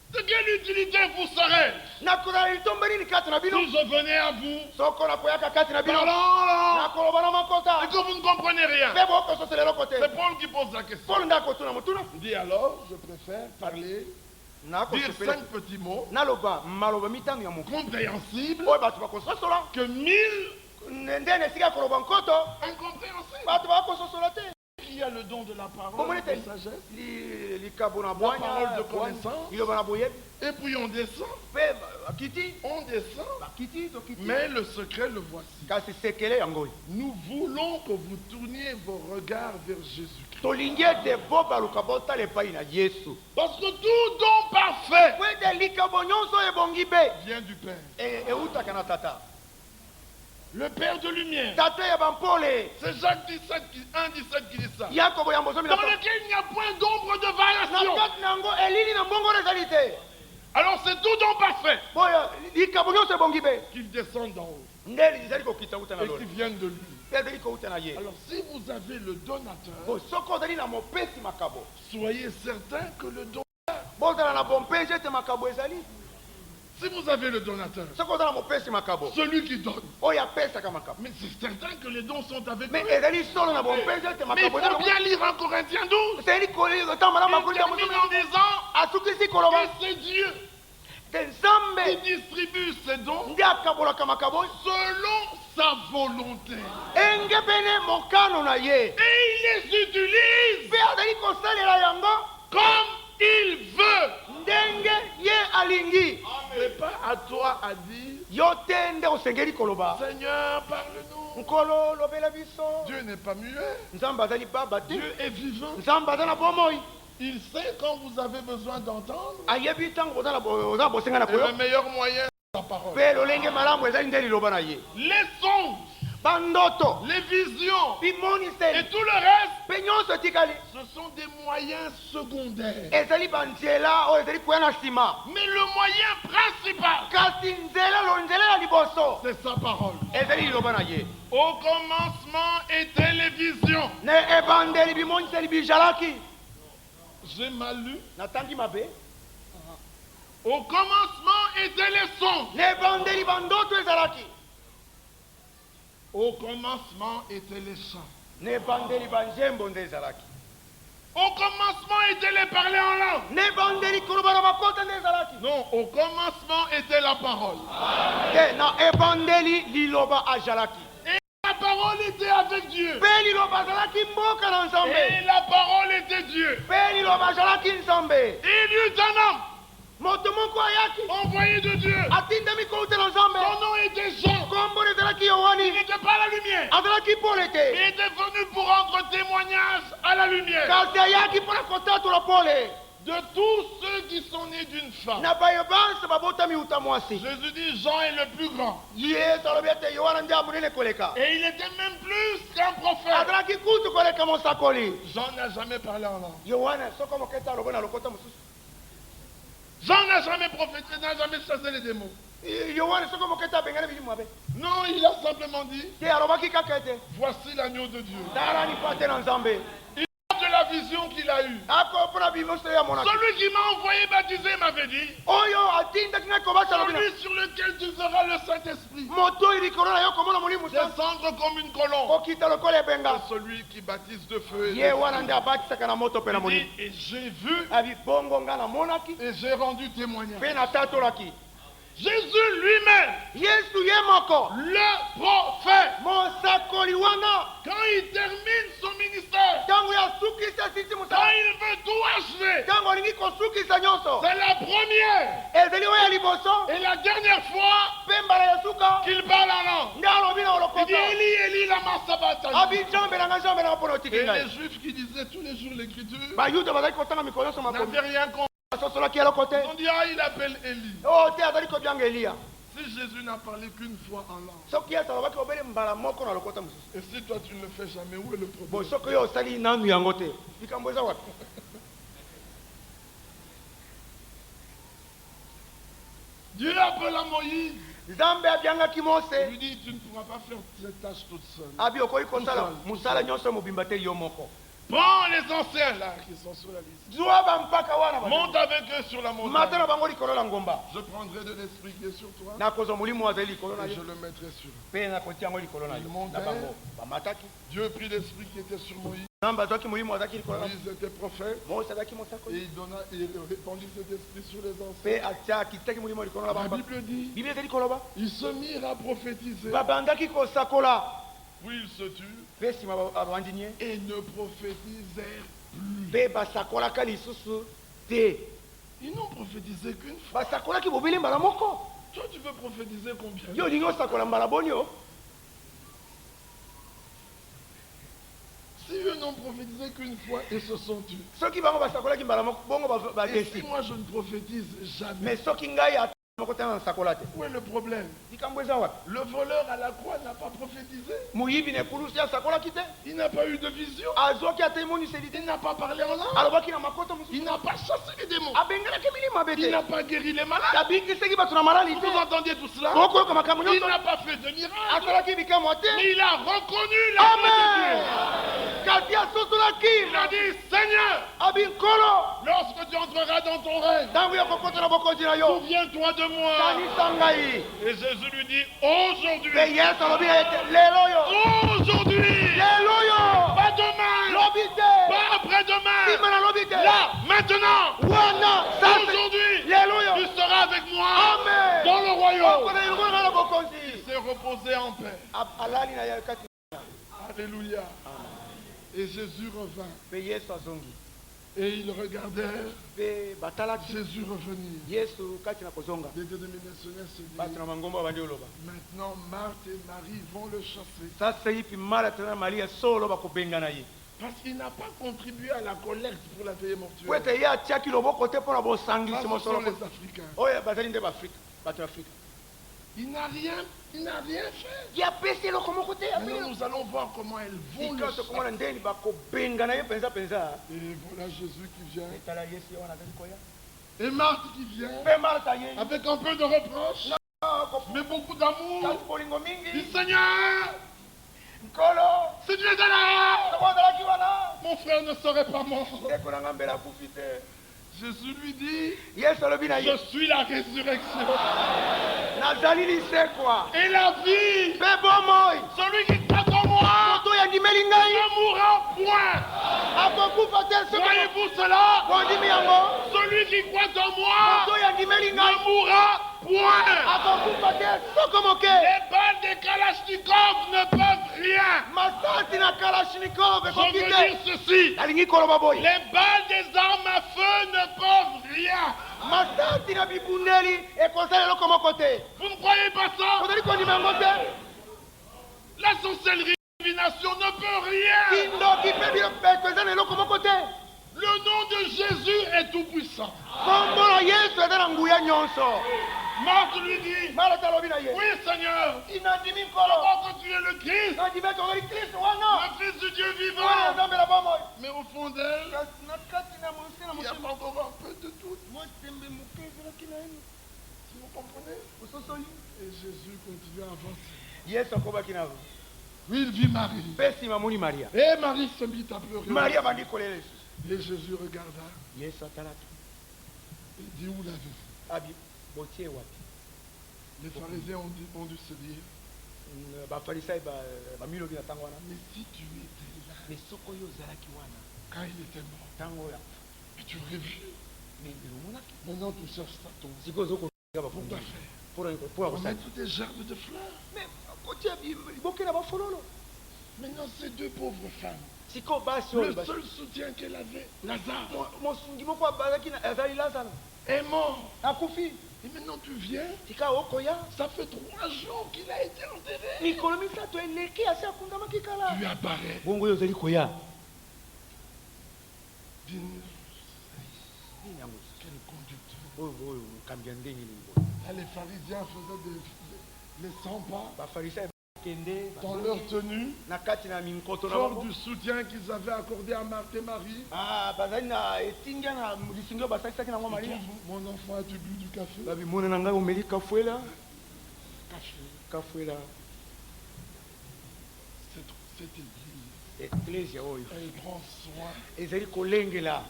De quelle utilité vous serez si je venais à vous parlant et que vous ne comprenez rien? C'est Paul qui pose la question. Il dit alors, je préfère parler, dire 5 petits mots compréhensibles que 1000 incompréhensibles. Il y a le don de la parole de sagesse, la parole de connaissance, et puis on descend, mais le secret le voici. Nous voulons que vous tourniez vos regards vers Jésus-Christ. Parce que tout don parfait vient du Père. Le Père de lumière. C'est Jacques 17 1, 17 qui dit ça. Dans lequel il n'y a point d'ombre de variation. Alors c'est tout don parfait qu'il descend d'en haut et qui viennent de lui. Alors si vous avez le donateur, soyez certain que le don. Si vous avez le donateur, celui qui donne, mais c'est certain que les dons sont avec lui. Mais il faut bien lire en Corinthiens 12. Il termine en disant que c'est Dieu qui distribue ses dons selon sa volonté. Et il les utilise comme il veut. C'est pas à toi à dire Seigneur, parle-nous. Dieu n'est pas muet. Dieu est vivant. Il sait quand vous avez besoin d'entendre. Et le meilleur moyen, c'est la parole. Les songes, les visions et tout le reste, ce sont des moyens secondaires. Mais le moyen principal, c'est sa parole. Au commencement étaient les visions. J'ai mal lu. Au commencement étaient les sons. Au commencement étaient les chants. Au commencement étaient les parler en langue. Non, au commencement était la parole. Et la parole était avec Dieu. Et la parole était Dieu. Et il y eut un homme envoyé de Dieu. Son nom était Jean. Il n'était pas la lumière. Il était venu pour rendre témoignage à la lumière de tous ceux qui sont nés d'une femme. Jésus dit Jean est le plus grand. Et il était même plus qu'un prophète. Jean n'a jamais parlé en langue. Jean n'a jamais prophétisé, n'a jamais chassé les démons. Non, il a simplement dit voici l'agneau de Dieu. De la vision qu'il a eue. Celui qui m'a envoyé baptiser m'avait dit celui sur lequel tu seras le Saint-Esprit descendre comme une colombe. Et celui qui baptise de feu et j'ai vu et j'ai rendu témoignage. Jésus lui-même, le prophète, quand il termine son ministère, quand il veut tout achever, c'est la première et la dernière fois qu'il parle en langue. Il dit Eli, Eli, lama sabachthani. Et les Juifs qui disaient tous les jours l'écriture n'avaient rien compris. On dit ah, il appelle Élie. Si Jésus n'a parlé qu'une fois en langue, et si toi tu ne le fais jamais, où est le problème? Dieu appela Moïse. Il lui dit tu ne pourras pas faire cette tâche toute seule. Prends les anciens là qui sont sur la liste. Monte avec eux sur la montagne. Je prendrai de l'esprit qui est sur toi et je le mettrai sur eux. Ils montèrent. Dieu prit l'esprit qui était sur Moïse. Moïse était prophète et il répandit cet esprit sur les anciens. La Bible dit ils se mirent à prophétiser. Puis ils se turent et ne prophétisèrent plus. Ils n'ont prophétisé qu'une fois. Toi, tu veux prophétiser combien? Si eux n'ont prophétisé qu'une fois et se sont tués. Et si moi je ne prophétise jamais. Où est le problème? Le voleur à la croix n'a pas prophétisé. Il n'a pas eu de vision. Il n'a pas parlé en langue. Il n'a pas chassé les démons. Il n'a pas guéri les malades. Vous entendiez tout cela? Il n'a pas fait de miracle. Mais il a reconnu la main de Dieu. Il a dit, Seigneur, lorsque tu entreras dans ton règne, souviens-toi de moi. Et Jésus lui dit, aujourd'hui, pas demain, pas après-demain, là, maintenant, aujourd'hui, tu seras avec moi dans le royaume. Il s'est reposé en paix. Alléluia. Et Jésus revint. Et ils regardèrent Jésus revenir. Les deux demi-nationaux se disent, maintenant Marthe et Marie vont le chasser. Parce qu'il n'a pas contribué à la collecte pour la veillée mortuaire. Ce sont les Africains. Il n'a rien fait. Maintenant, nous allons voir comment elles vont le chasser. Et voilà Jésus qui vient. Et Marthe qui vient. Avec un peu de reproche. Mais beaucoup d'amour. Dit Seigneur, si tu étais là, mon frère ne serait pas mort. Jésus lui dit, je suis la résurrection et la vie. Celui qui croit en moi ne mourra point. Voyez-vous cela? Celui qui croit en moi ne mourra point. Les balles des Kalachnikov ne peuvent rien. Je veux dire ceci. Les balles des armes à feu ne peuvent rien. Vous ne croyez pas ça? La sorcellerie, la divination ne peut rien. Le nom de Jésus est tout puissant. Marthe lui dit, oui Seigneur, comment que tu es le Christ, le Fils du Dieu vivant. Mais au fond d'elle, il y a encore un peu de doute. Vous comprenez? Et Jésus continue à avancer. Oui, il vit Marie. Et Marie se mit à pleurer. Et Jésus regarda. Il dit, où l'avez-vous? Les pharisiens ont dû se dire, mais si tu étais là, quand il était mort, et tu aurais vu, maintenant tu cherches ça tombe. Pourquoi faire? Pour mettre toutes les gerbes de fleurs. Maintenant ces deux pauvres femmes, le seul soutien qu'elle avait, Lazare, est mort. Et maintenant tu viens, ça fait 3 jours qu'il a été enterré. Tu apparais. Dis-nous, quel conducteur. Là, les pharisiens faisaient les 100 pas dans leur tenue, fort du soutien qu'ils avaient accordé à Marthe et Marie. Mon enfant, as-tu bu du café? Cette église Ecclesia oyo. Elle prend soin ezali kolengela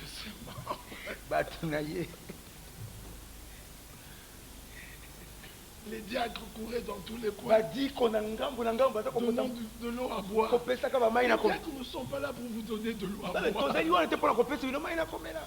de ses membres. bato na ye. Les diacres couraient dans tous les coins. badiko na ngambo na ngambo baza Donnant de l'eau à boire. kopesaka bamai Les na komela. diacres ne sont pas là pour vous donner de l'eau à boire. tozali wana te mpona kopesa bino mai na komela.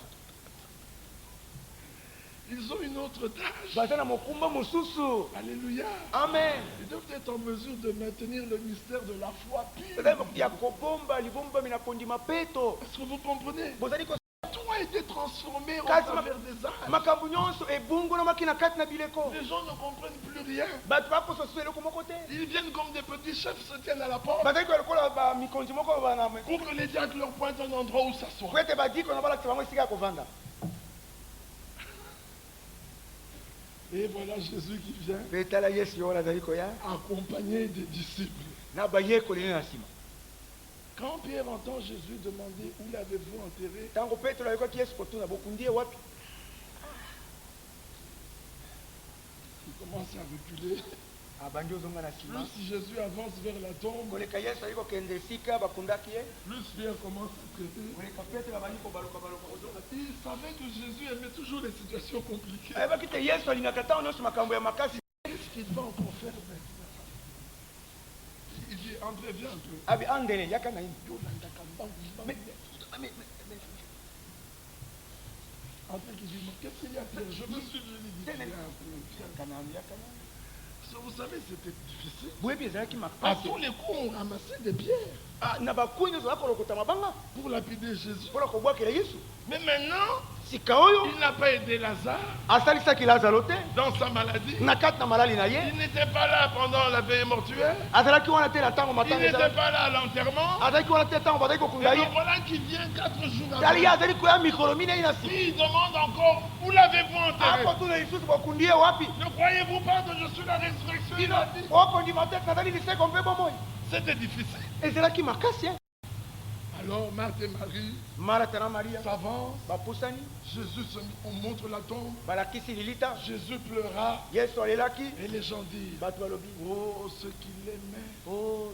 Ils ont une autre tâche. baza na mokumba mosusu. Alléluia. Amen. Ils doivent être en mesure de maintenir le mystère de la foi pure. ya kobomba libombami na kondima peto. Est-ce que vous comprenez? bozali Tout a été transformé au Kasi travers des âges. makambo nyonso ebungonamaki na kati na bileko. Les gens ne comprennent plus rien. bato bakososo eloko moko te. Ils viennent comme des petits chefs se tiennent à la porte bazali kolokola bamikonzi moko bana pour que les diacres leur pointent un endroit où s'asseoir. po ete badiko na balakisa bango esika ya kovanda. Et voilà Jésus qui vient mpe tala yesu yo wana azali koya accompagné des disciples. na bayekoli ne na nsima. Quand Pierre entend Jésus demander où l'avez-vous enterré, ntango petelo ayokaki yesu kotuna bokundi ye wapi, il commence à reculer. abandi ozonga na nsima. Plus Jésus avance vers la tombe, koleka yesu ali kokende esika bakundaki ye, plus Pierre commence à traiter. koleka petelo abandi kobaloka ozonga. Il savait que Jésus aimait toujours les situations compliquées. ayebaki te yesu alingaka ntango nyonso makambo ya makasi. Qu'est-ce qu'il va encore faire maintenant? Il dit, André, viens un peu. abi andele yaka na ye. André qui dit, mais qu'est-ce qu'il y a Pierre? Je me suis venu dire, viens un peu. Vous savez, c'était difficile. boyebi ezalaki À makasi. tous les coups, on ramassait des pierres na bakui nyonso bakolokota mabanga pour lapider Jésus. mpona kobwakela yesu. Mais maintenant, sika oyo il n'a pas aidé Lazare asalisaki lazaro te dans sa maladie. na kati na malali na ye. Il n'était pas là pendant la veille mortuaire. azalaki wana te na ntango Il matanga n'était ezalaki. pas là à l'enterrement. azalaki wana te ntango bazali Et kokunda ye. donc voilà qu'il vient 4 jours tali ye après. azali koya mikolo minei na nsima. Il demande encore, où l'avez-vous enterré? akotuna lisusu bokundi ye wapi. Ne croyez-vous pas que je suis la résurrection et la vie? okondima te nazali liseko mpe bomoi. C'était difficile. ezalaki makasi ye. Alors Marthe et Marie marata na maria s'avancent. bapusani Jésus on montre la tombe. balakisi lilita. Jésus pleura. yesu alelaki. Et les gens disent, bato balobi oh, ce qu'il aimait.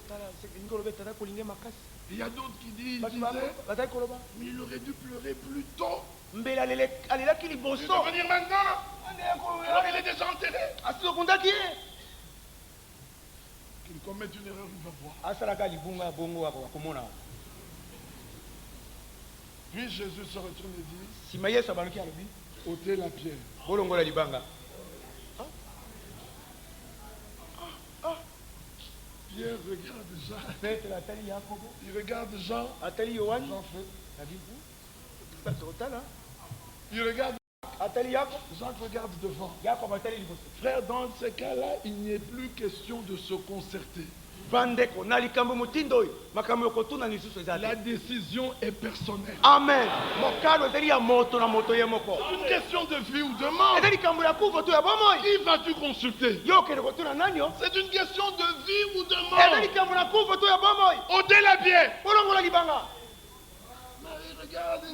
tala lingi olobi ete azali kolinga makasi. Il y a d'autres qui disent, bato disaient, bazali koloba mais il aurait dû pleurer plus tôt. mbele alelaki Il liboso. doit venir maintenant. Alors il est déjà enterré. asi okundaki ye. Qu'il commette une erreur, il va voir. asalaka libunga bongo akomona. Puis Jésus se retourne et dit, nsima yesu abaluki alobi ôtez la pierre. bolongola libanga. Pierre regarde Jean. petelo atali yakobo Il regarde Jean. atali yohani Jean fait. otala Il regarde. atali yakobo Jacques regarde devant. yakobo atali liboso. Frère, dans ces cas-là, il n'est plus question de se concerter. bandeko na likambo motindo oyo makambo yokotuna lisusu eza La te. décision est personnelle. amen. mokano ezali ya moto na moto ye moko. C'est une question de vie ou de mort. eza likambo ya kufa to ya bomoi. Qui vas-tu consulter? yo okende kotuna nani yo. C'est une question de vie ou de eza mort. likambo na kufa to ya bomoi. Ôtez la pierre. bolongola libanga. Marie regarde.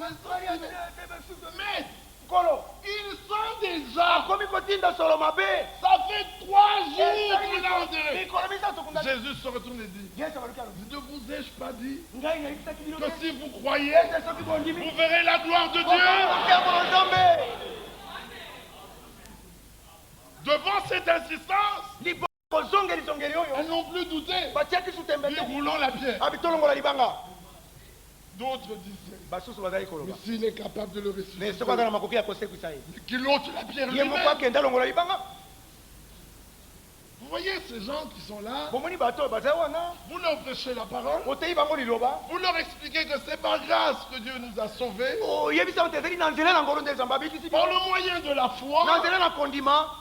Mais nkolo ils sont déjà. akomi kotinda solo mabe. Ça fait 3 jours qu'il a enterré. mikolo misato okundaki. Jésus se retourne et dit, yesu abaluki alobi ne vous ai-je pas dit ngai nayebisaki bino que te. si vous croyez, ete soki bondimi vous verrez la gloire de Dieu? bokomoka nzambe. Devant cette insistance, libo kozongeli zongeli oyo elles n'ont plus douté. batiaki sutembe Puis te. roulant la pierre. abi tolongola libanga. D'autres disaient, basusu bazali mais koloba s'il est capable de le mais ressusciter, soki aza na makoki ya kosekwisa ye qu'il ôte la pierre ye moko lui-même. akende alongola libanga. Vous voyez ces gens qui sont là, bomoni bato oyo bazali wana vous leur prêchez la parole, oteyi bango liloba vous leur expliquez que c'est par grâce que Dieu nous a sauvés, oyebisa te ezali na nzela na ngolo nde nzambe abikisi par bino le moyen de la na foi, nzela na kondima.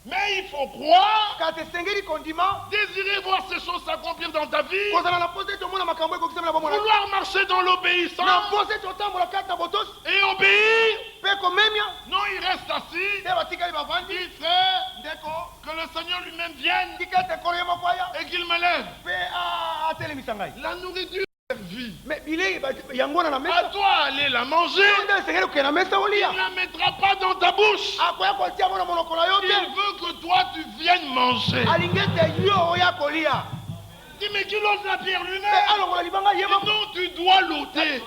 mais il faut croire, kati esengeli kondima désirer voir ces choses s'accomplir dans ta vie, kozala na mposa ete omona makambo ekokisami na bomona vouloir marcher dans na l'obéissance mposa ete otambola kati na botosi et obéir. mpe komemia Non, il reste assis. te batikali bavandi. Il frère, ndeko que le Seigneur lui-même vienne tika ete ekolo ye moko aya et qu'il me lève. mpe atelemisa ngai. La nourriture servie. me bilei yango wana na À mesa toi aller la manger. nde esengeli kokende na mesa Il olia ne la mettra pas dans ta bouche. akoya kotia ngo na monoko na yo Il te veut que toi tu viennes manger. alingi ete yo oya kolia. Dis, mais qui l'ose la pierre lui-même? Non, tu dois l'ôter.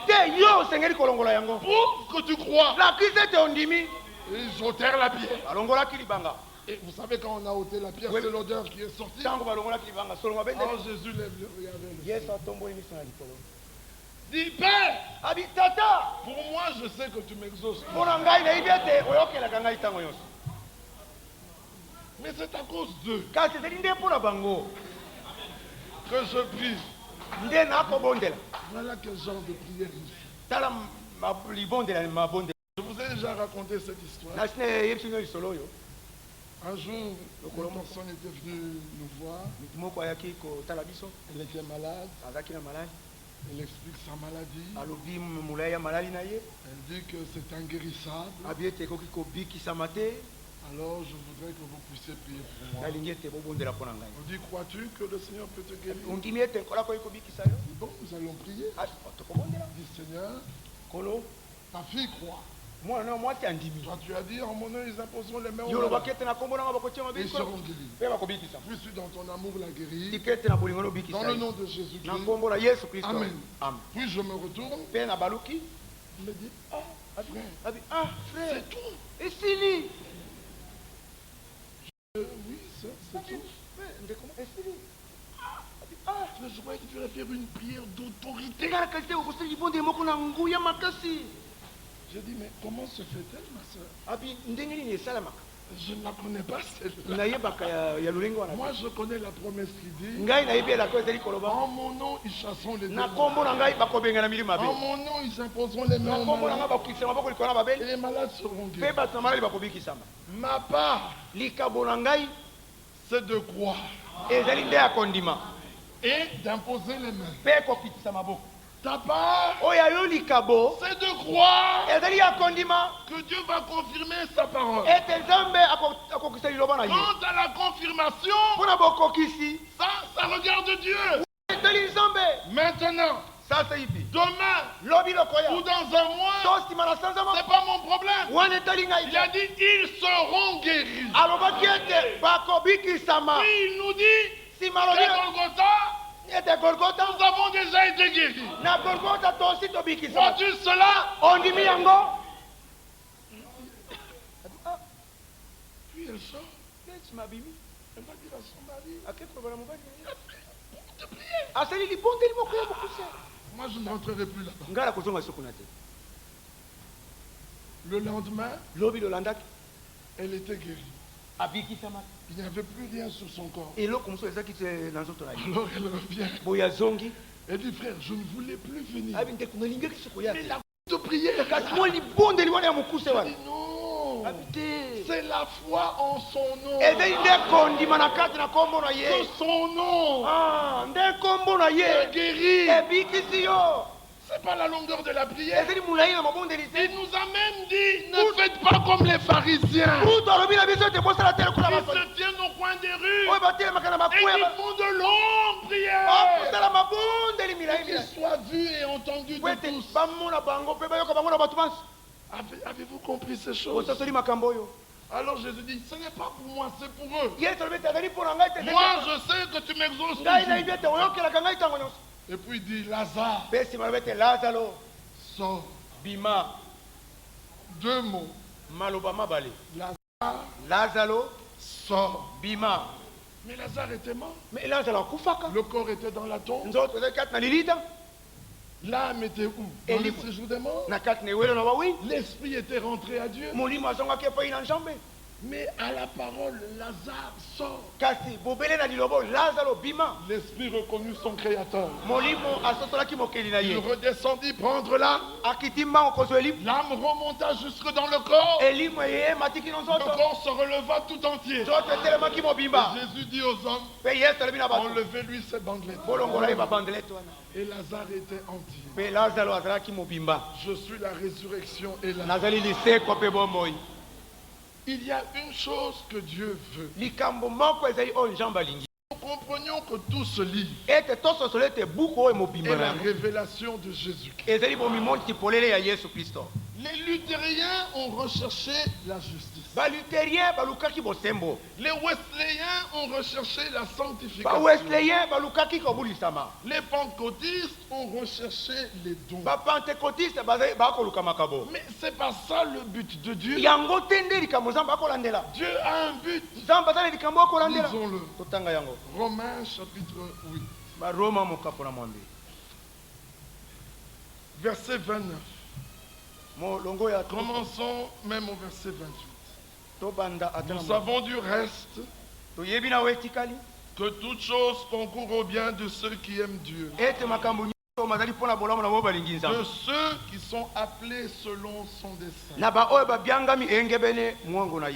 Pour que tu crois. Ils ôtèrent la pierre. Et vous savez, quand on a ôté la pierre, c'est l'odeur qui est sortie. Oh, Jésus lève le regard. Dis, Père, pour moi, je sais que tu m'exauces. Mais c'est à cause d'eux que je prie. Voilà quel genre de prière il fait. Je vous ai déjà raconté cette histoire. Un jour, une personne était venue nous voir. Elle était malade. Elle explique sa maladie. Elle dit que c'est inguérissable. Alors je voudrais que vous puissiez prier pour moi. On dit, crois-tu que le Seigneur peut te guérir? Bon, nous allons prier. Dis, Seigneur, ta fille croit. Toi, tu as dit, en mon nom, ils imposeront les mains aux malades. Ils seront guéris. Puisses-tu dans ton amour la guérir. Dans le nom de Jésus-Christ. Amen. Puis je me retourne. Il me dit, frère, c'est tout. Oui, c'est tout. Je croyais que tu allais faire une prière d'autorité. J'ai dit, mais comment se fait-elle, ma soeur? Je ne la connais pas, celle-là. Moi, je connais la promesse qui dit, en mon nom, ils chasseront les démons. En mon nom, ils imposeront les mains aux malades. Et les malades seront guéris. Ma part, c'est de croire et d'imposer les mains. Ta part, c'est de croire que Dieu va confirmer sa parole. Quant à la confirmation, ça regarde Dieu. Maintenant, demain ou dans un mois, c'est pas mon problème. Il a dit, ils seront guéris. Puis il nous dit, Golgotha, nous avons déjà été guéris. Vois-tu cela? Puis elle sort. Elle va dire à son mari, moi je n'entrerai plus là-bas. Le lendemain, elle était guérie. Il n'y avait plus rien sur son corps. Alors elle revient. Elle dit, frère, je ne voulais plus venir. Mais la de prière. Je dis, non. C'est la foi en son nom. Que son nom est guéri. C'est pas la longueur de la prière. Il nous a même dit, ne faites pas comme les pharisiens. Ils se tiennent au coin des rues et ils font de longues prières. Qu'ils soient vus et entendus de tous. Avez-vous compris ces choses? Alors Jésus dit, ce n'est pas pour moi, c'est pour eux. Moi je sais que tu m'exauces toujours. Et puis il dit, Lazare, sors. Deux mots. Lazaro, Sors. Bima. Mais Lazare était mort. Le corps était dans la tombe. L'âme était où? Dans le séjour des morts. L'esprit était rentré à Dieu. Mais à la parole, Lazare sort. L'esprit reconnut son créateur. Il redescendit prendre l'âme. L'âme remonta jusque dans le corps. Le corps se releva tout entier. Et Jésus dit aux hommes, enlevez-lui ses bandelettes. Et Lazare était entier. Je suis la résurrection et la vie. Il y a une chose que Dieu veut. Nous comprenions que tout se lie. Et la révélation de Jésus-Christ. Les luthériens ont recherché la justice. Les Wesleyens ont recherché la sanctification. Les pentecôtistes ont recherché les dons. Mais c'est pas ça le but de Dieu. Dieu a un but. Lisons-le. Romains chapitre 8. Verset 29. Commençons même au verset 28. Nous savons du reste que toutes choses concourent au bien de ceux qui aiment Dieu, de ceux qui sont appelés selon son dessein.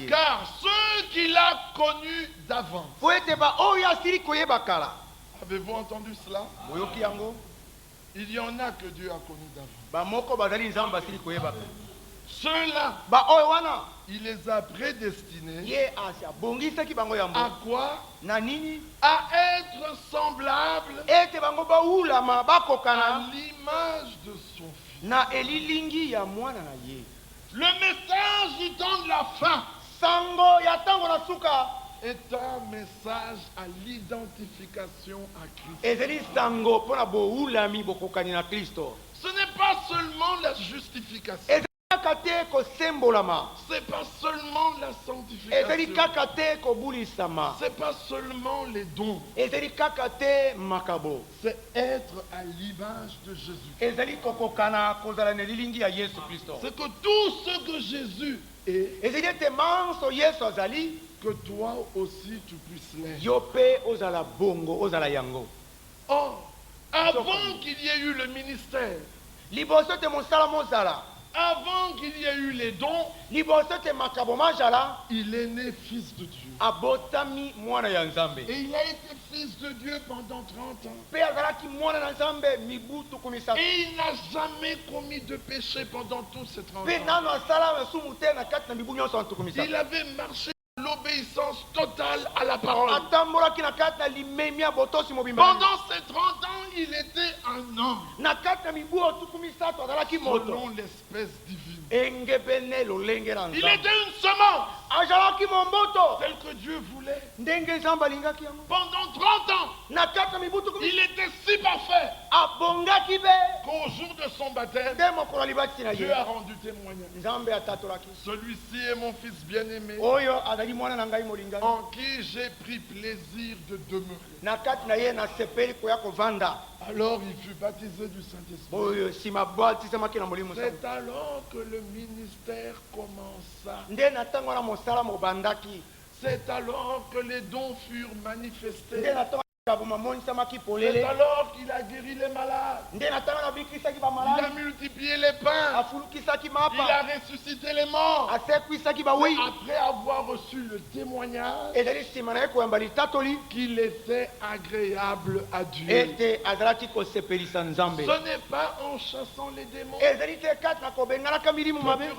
Car ceux qu'il a connus d'avance. Avez-vous entendu cela? Il y en a que Dieu a connus d'avance. Ceux-là, il les a prédestinés. À quoi? À être semblables à l'image de son Fils. Le message du temps de la fin est un message à l'identification à Christ. Ce n'est pas seulement la justification. C'est pas seulement la sanctification. C'est pas seulement les dons. C'est être à l'image de Jésus. C'est que tout ce que Jésus est, que toi aussi tu puisses l'être. Or, avant qu'il y ait eu le ministère, avant qu'il y ait eu les dons, il est né fils de Dieu. Et il a été fils de Dieu pendant 30 ans. Et il n'a jamais commis de péché pendant tous ces 30 ans. Il avait marché l'obéissance totale à la parole. Pendant ces 30 ans, il était un homme selon l'espèce divine. Il était une semence telle que Dieu voulait. Pendant 30 ans, il était si parfait qu'au jour de son baptême, Dieu a rendu témoignage. Celui-ci est mon fils bien-aimé, en qui j'ai pris plaisir de demeurer. Alors il fut baptisé du Saint-Esprit. C'est alors que le ministère commença. C'est alors que les dons furent manifestés. C'est alors qu'il a guéri les malades. Il a multiplié les pains. Il a ressuscité les morts. Après avoir reçu le témoignage qu'il était agréable à Dieu. Ce n'est pas en chassant les démons que tu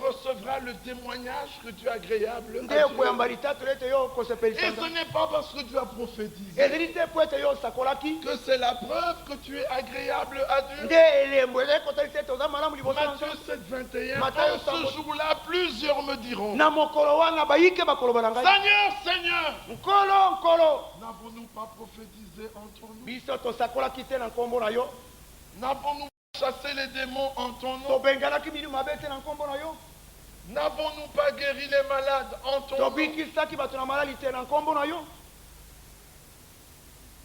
recevras le témoignage que tu es agréable à Dieu. Et ce n'est pas parce que tu as prophétisé que c'est la preuve que tu es agréable à Dieu. Matthieu 7, 21. En ce jour-là, plusieurs me diront: Seigneur, Seigneur, n'avons-nous pas prophétisé en ton nom? N'avons-nous pas chassé les démons en ton nom? N'avons-nous pas guéri les malades en ton nom?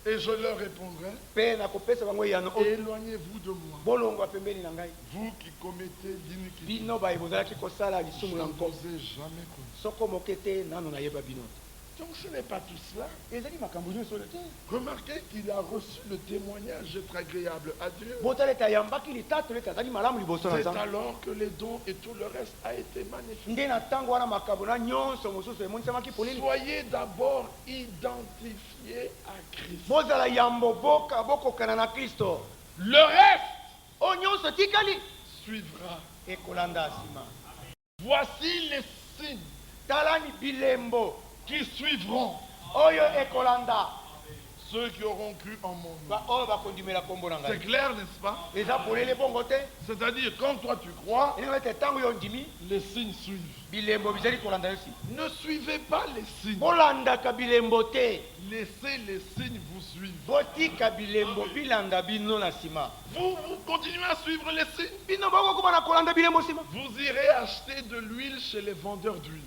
Et je leur répondrai: éloignez-vous de moi, vous qui commettez l'iniquité. Je ne vous ai jamais connu. Donc ce n'est pas tout cela. Remarquez qu'il a reçu le témoignage d'être agréable à Dieu. C'est alors que les dons et tout le reste a été manifesté. Soyez d'abord identifiés à Christ. Le reste suivra. Voici les signes qui suivront Ceux qui auront cru en mon nom. Oh, C'est clair, n'est-ce pas? C'est-à-dire, quand toi tu crois, les signes suivent. Ne suivez pas les signes. Laissez les signes vous suivre. Vous continuez à suivre les signes. Vous irez acheter de l'huile chez les vendeurs d'huile.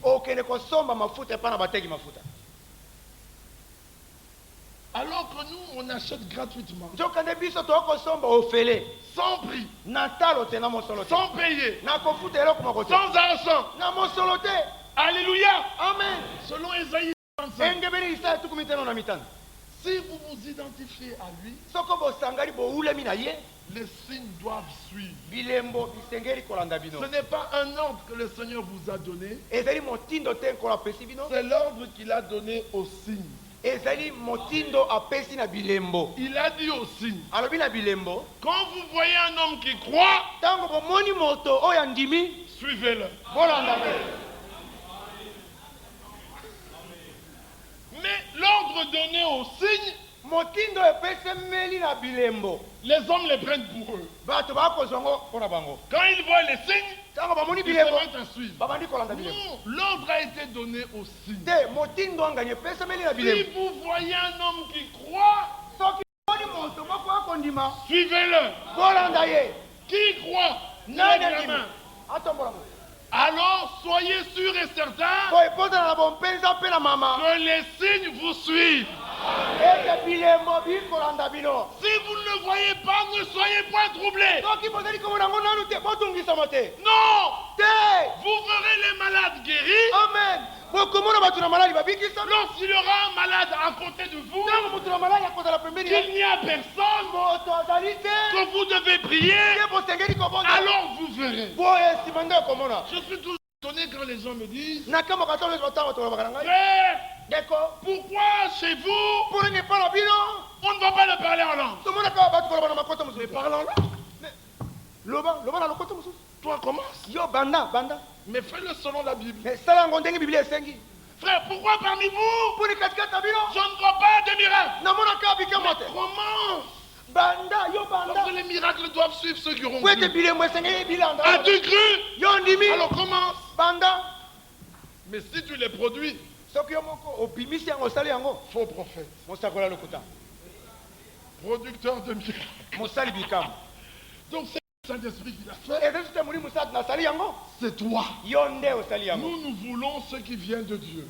Alors que nous, on achète gratuitement. Sans prix. Sans payer. Sans argent. Alléluia. Amen. Selon Esaïe 55. Si vous vous identifiez à lui, les signes doivent suivre. Ce n'est pas un ordre que le Seigneur vous a donné. C'est l'ordre qu'il a donné aux signes. Il a dit aux signes, quand vous voyez un homme qui croit, suivez-le. Mais l'ordre donné aux signes, les hommes les prennent pour eux. Quand ils voient les signes, ils se mettent à suivre. Non, l'ordre a été donné aux signes. Si vous voyez un homme qui croit, suivez-le. Qui croit? Lève la main. Alors soyez sûrs et certains que les signes vous suivent. Si vous ne le voyez pas, ne soyez pas troublés. Non. Vous verrez les malades guéris. Amen. Lorsqu'il y aura un malade à côté de vous, qu'il n'y a personne que vous devez prier, alors vous verrez. Je suis toujours étonné quand les gens me disent, frère, pourquoi chez vous on ne va pas le parler en langue? Mais parle en langue. Toi commence. Mais fais-le selon la Bible. Frère, pourquoi parmi vous je ne vois pas de miracles? Mais commence. Parce que les miracles doivent suivre ceux qui auront cru. As-tu cru? Alors commence. Mais si tu les produis, faux prophète, producteur de miracles. Donc c'est le Saint-Esprit qui l'a fait. C'est toi. Nous voulons ce qui vient de Dieu.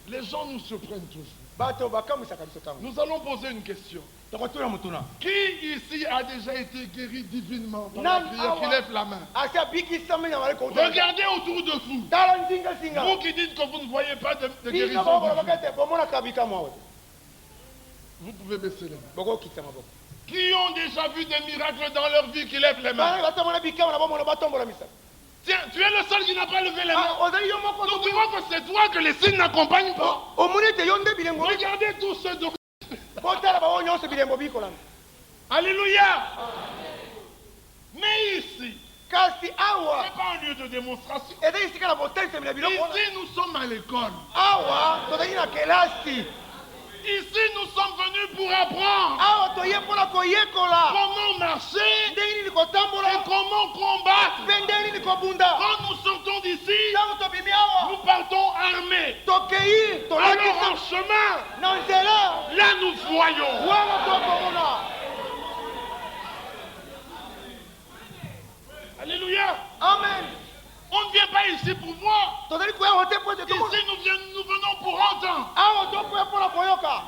Les gens nous surprennent toujours. Nous allons poser une question. Qui ici a déjà été guéri divinement par la prière? Qui lève la main. Regardez autour de vous. Vous qui dites que vous ne voyez pas de guérison divine. Vous pouvez baisser les mains. Qui ont déjà vu des miracles dans leur vie, qui lèvent les mains. Tiens, tu es le seul qui n'a pas levé les mains. Donc tu vois que c'est toi que les signes n'accompagnent pas. Regardez tous ceux de... Alléluia. Mais ici, ce n'est pas un lieu de démonstration. Ici, nous sommes à l'école. Ici, nous sommes venus pour apprendre comment marcher et comment combattre. Quand nous sortons d'ici, nous partons armés. Alors en chemin, là nous voyons. Alléluia. Amen. On ne vient pas ici pour voir. Ici, nous venons pour entendre.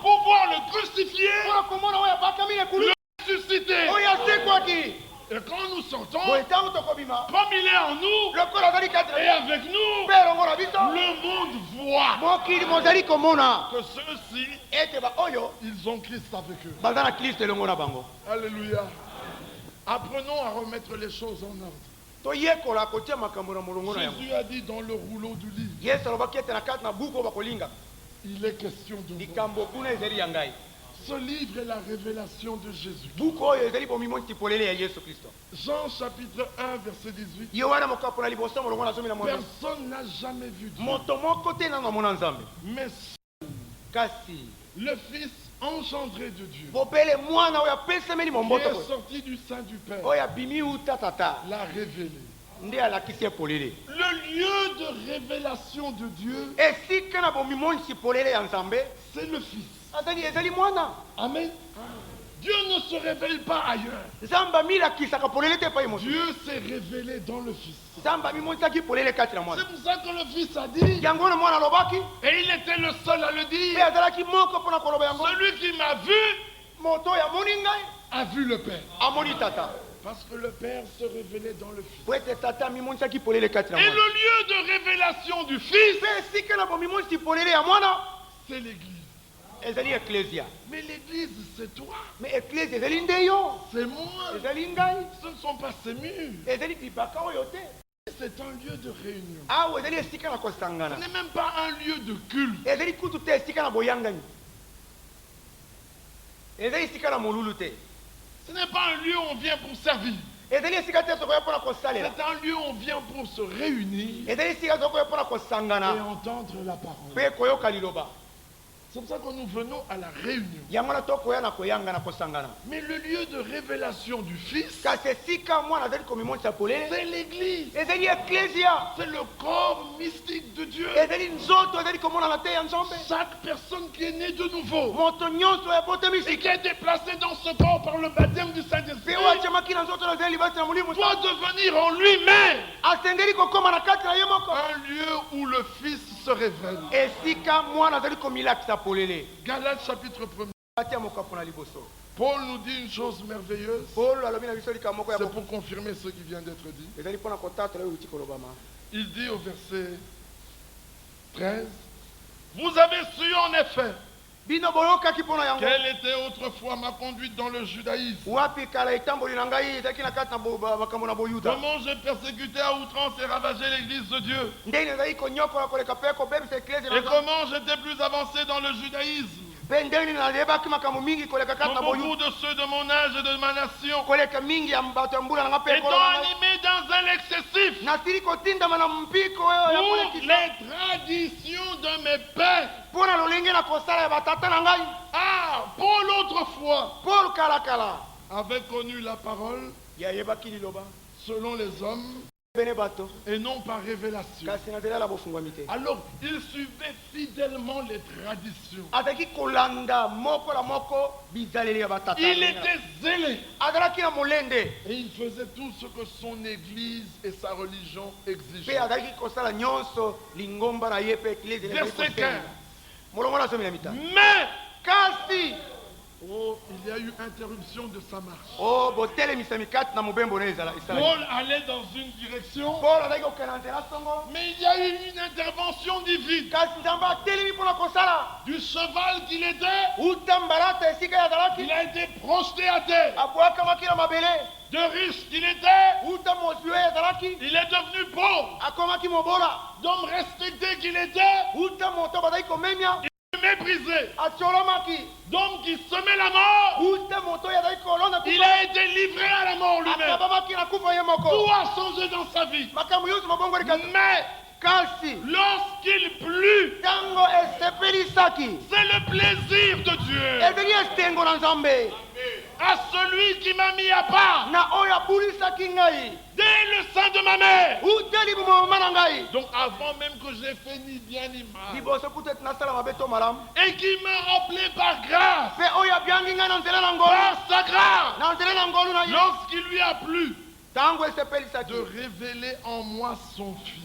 Pour voir le crucifié, le ressuscité. Et quand nous sortons, comme il est en nous, et avec nous, le monde voit que ceux-ci, ils ont Christ avec eux. Alléluia. Apprenons à remettre les choses en ordre. Jésus a dit dans le rouleau du livre, il est question de moi. Ce livre est la révélation de Jésus. Jean chapitre 1 verset 18. Personne n'a jamais vu Dieu. Mais le Fils engendré de Dieu, qui est sorti du sein du Père, l'a révélé. Le lieu de révélation de Dieu, c'est le Fils. Amen. Dieu ne se révèle pas ailleurs. Dieu s'est révélé dans le Fils. C'est pour ça que le Fils a dit, et il était le seul à le dire, celui qui m'a vu a vu le Père. Parce que le Père se révélait dans le Fils. Et le lieu de révélation du Fils, c'est l'Église. Mais l'Église, c'est toi. C'est moi. Ce ne sont pas ces murs. C'est un lieu de réunion. Ce n'est même pas un lieu de culte. Ce n'est pas un lieu où on vient pour servir. C'est un lieu où on vient pour se réunir et entendre la parole. C'est pour ça que nous venons à la réunion. Mais le lieu de révélation du Fils, c'est l'Église. C'est le corps mystique de Dieu. Chaque personne qui est née de nouveau et qui est déplacée dans ce corps par le baptême du Saint-Esprit doit devenir en lui-même un lieu où le Fils se révèle. Galates chapitre 1. Paul nous dit une chose merveilleuse. C'est pour confirmer ce qui vient d'être dit. Il dit au verset 13, vous avez su en effet quelle était autrefois ma conduite dans le judaïsme. Comment j'ai persécuté à outrance et ravagé l'église de Dieu. Et comment j'étais plus avancé dans le judaïsme comme beaucoup de ceux de mon âge et de ma nation, étant animé dans un excessif pour les traditions de mes pères. Ah, Paul autrefois avait connu la parole selon les hommes et non par révélation. Alors, il suivait fidèlement les traditions. Il était zélé. Et il faisait tout ce que son église et sa religion exigeaient. Verset 15. Mais il y a eu interruption de sa marche. Paul allait dans une direction, mais il y a eu une intervention divine. Du cheval qu'il était, il a été projeté à terre. De riche qu'il était, il est devenu pauvre. D'homme respecté qu'il était, méprisé. D'homme qui semait la mort, il a été livré à la mort lui-même. Tout a changé dans sa vie. Mais lorsqu'il plut, c'est le plaisir de Dieu à celui qui m'a mis à part dès le sein de ma mère. Donc avant même que j'ai fait ni bien ni mal, et qui m'a appelé par grâce, par sa grâce, lorsqu'il lui a plu de révéler en moi son Fils.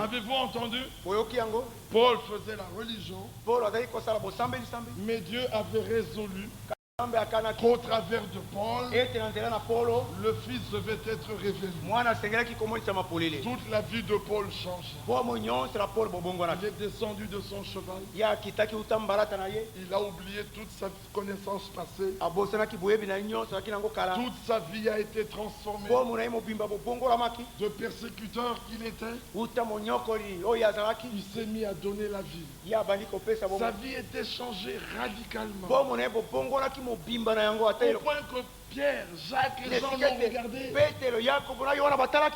Avez-vous entendu? Paul faisait la religion, mais Dieu avait résolu qu'au travers de Paul, le Fils devait être révélé. Toute la vie de Paul changeait. Il est descendu de son cheval. Il a oublié toute sa connaissance passée. Toute sa vie a été transformée. De persécuteur qu'il était, il s'est mis à donner la vie. Sa vie était changée radicalement. Au point que Pierre, Jacques et Jean l'ont regardé.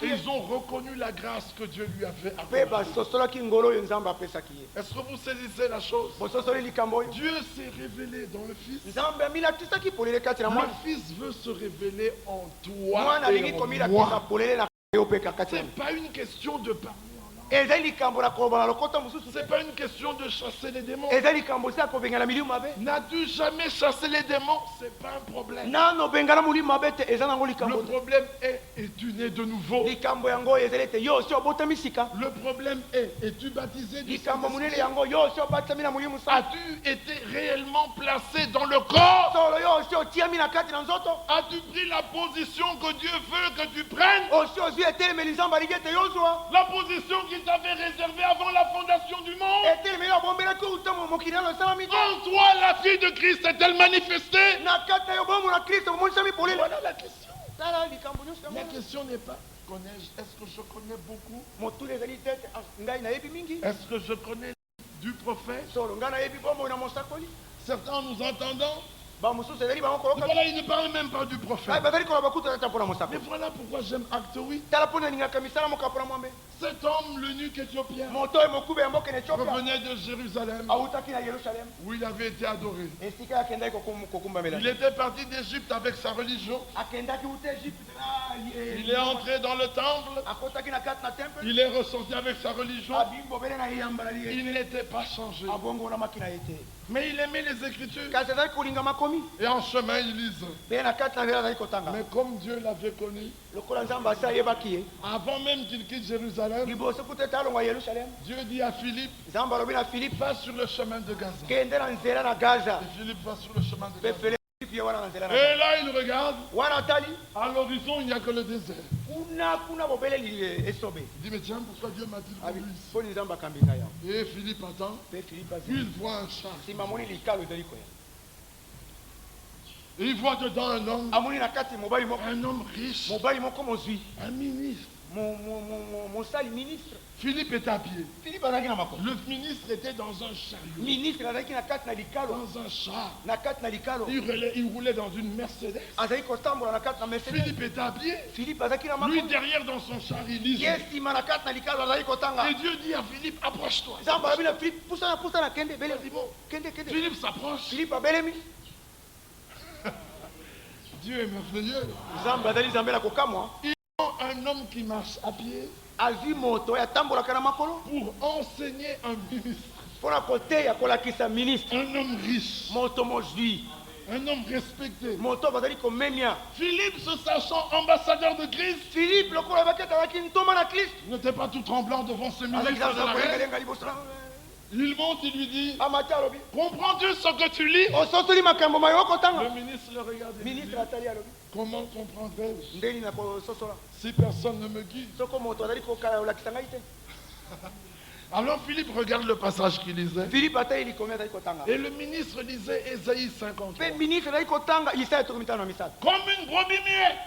Ils ont reconnu la grâce que Dieu lui avait accordée. Est-ce que vous saisissez la chose? Dieu s'est révélé dans le Fils. Le Fils veut se révéler en toi et en moi. C'est pas une question de parler. C'est pas une question de chasser les démons. N'as-tu jamais chassé les démons? C'est pas un problème. Le problème est, es-tu né de nouveau? Le problème est, es-tu baptisé du Saint-Esprit? As-tu été réellement placé dans le corps? As-tu pris la position que Dieu veut que tu prennes? La position qu'il t'avait réservée avant la fondation du monde? En toi, la fille de Christ est-elle manifestée? Voilà la question. La question n'est pas, est-ce que je connais beaucoup? Est-ce que je connais du prophète? Certains en nous entendant, voilà, il ne parle même pas du prophète. Mais voilà pourquoi j'aime Acte 8. Cet homme, l'eunuque éthiopien, revenait de Jérusalem, où il avait été adoré. Il était parti d'Égypte avec sa religion. Il est entré dans le temple. Il est ressorti avec sa religion. Il n'était pas changé. Mais il aimait les Écritures. Et en chemin, il lisait. Mais comme Dieu l'avait connu, avant même qu'il quitte Jérusalem, Dieu dit à Philippe, va sur le chemin de Gaza. Et Philippe va sur le chemin de Gaza. Et là, il regarde. À l'horizon, il n'y a que le désert. Il dit, mais tiens, pourquoi Dieu m'a-t-il conduit ici? Et Philippe attend. Il voit un char. Et il voit dedans un homme riche, un ministre. Philippe est à pied. Le ministre était dans un chariot. Dans un char. Il roulait dans une Mercedes. Philippe est à pied. Lui derrière dans son char, il lisait. Et Dieu dit à Philippe, approche-toi. Philippe s'approche. Dieu est merveilleux. Ils ont un homme qui marche à pied pour enseigner un ministre. Un homme riche. Un homme respecté. Philippe, se sachant ambassadeur de Christ, n'était pas tout tremblant devant ce ministre de la reine. Il monte, il lui dit, comprends-tu ce que tu lis? Le ministre le regarde et lui dit, comment comprendrais-je si personne ne me guide? Alors Philippe regarde le passage qu'il lisait. Et le ministre lisait Ésaïe 53. Comme une brebis muette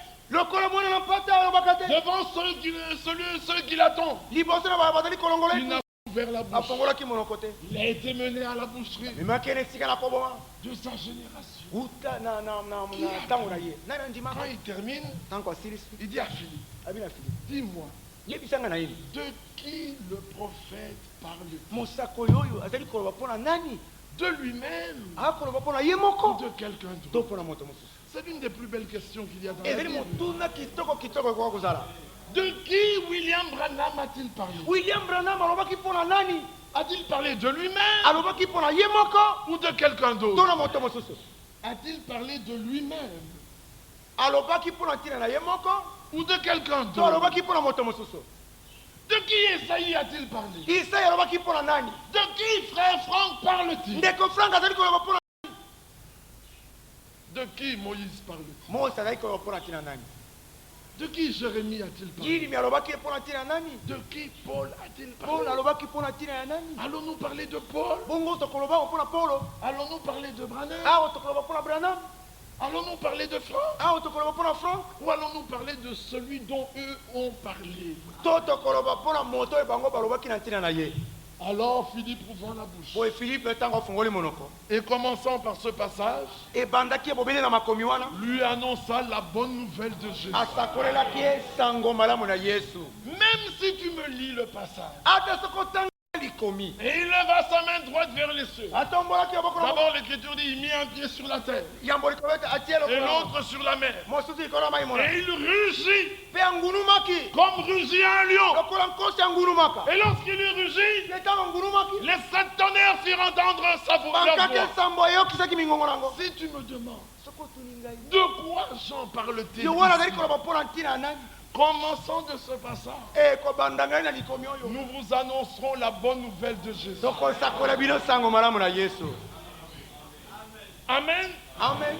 devant ceux qui l'attendent. Il n'a vers la bouche. Il a été mené à la boucherie de sa génération. Quand il termine, il dit à Philippe, dis-moi, de qui le prophète parle-t-il? De lui-même ou de quelqu'un d'autre? C'est l'une des plus belles questions qu'il y a dans la Bible. De qui William Branham a-t-il parlé? A-t-il parlé de lui-même ou de quelqu'un d'autre? A-t-il parlé de lui-même ou de quelqu'un d'autre? De qui Esaïe a-t-il parlé? De qui frère Franck parle-t-il? De qui Moïse parle-t-il? De qui Jérémie a-t-il parlé? De qui Paul a-t-il parlé? Allons-nous parler de Paul? Allons-nous parler de Branham? Allons-nous parler de Franck? Ou allons-nous parler de celui dont eux ont parlé? Alors Philippe ouvre la bouche. Boy Philippe etango fungoli monoko. Et commençant par ce passage, Et bandaki bobele na makomi wana. lui annonça la bonne nouvelle de Jésus. Asakolela ki sango malamu na Yesu. Même si tu me lis le passage. Ata sokotanga likomi. Et il leva sa main droite vers les cieux. Atombola ki bokolo. D'abord l'écriture dit il mit un pied sur la terre Yamboli ko beta atielo. et l'autre sur la mer. Mosuti ko mai mona. Et il rugit Pe angurumaki. comme rugit un lion. Lokola nkosi angurumaka. Et lorsqu'il eut rugi, Leta angurumaki. les sept tonnerres firent entendre sa voix. Bankake sambo yo kisaki mingongo nango. Si tu me demandes Sokotuni ngai. de quoi Jean parle-t-il Yo wana ici? dali ko bapona ntina nani. Commençons de ce passage. Eh ko bandanga na likomi oyo. Nous vous annoncerons la bonne nouvelle de Jésus. Soko sakola bino sango malamu na Yesu. Amen. Amen.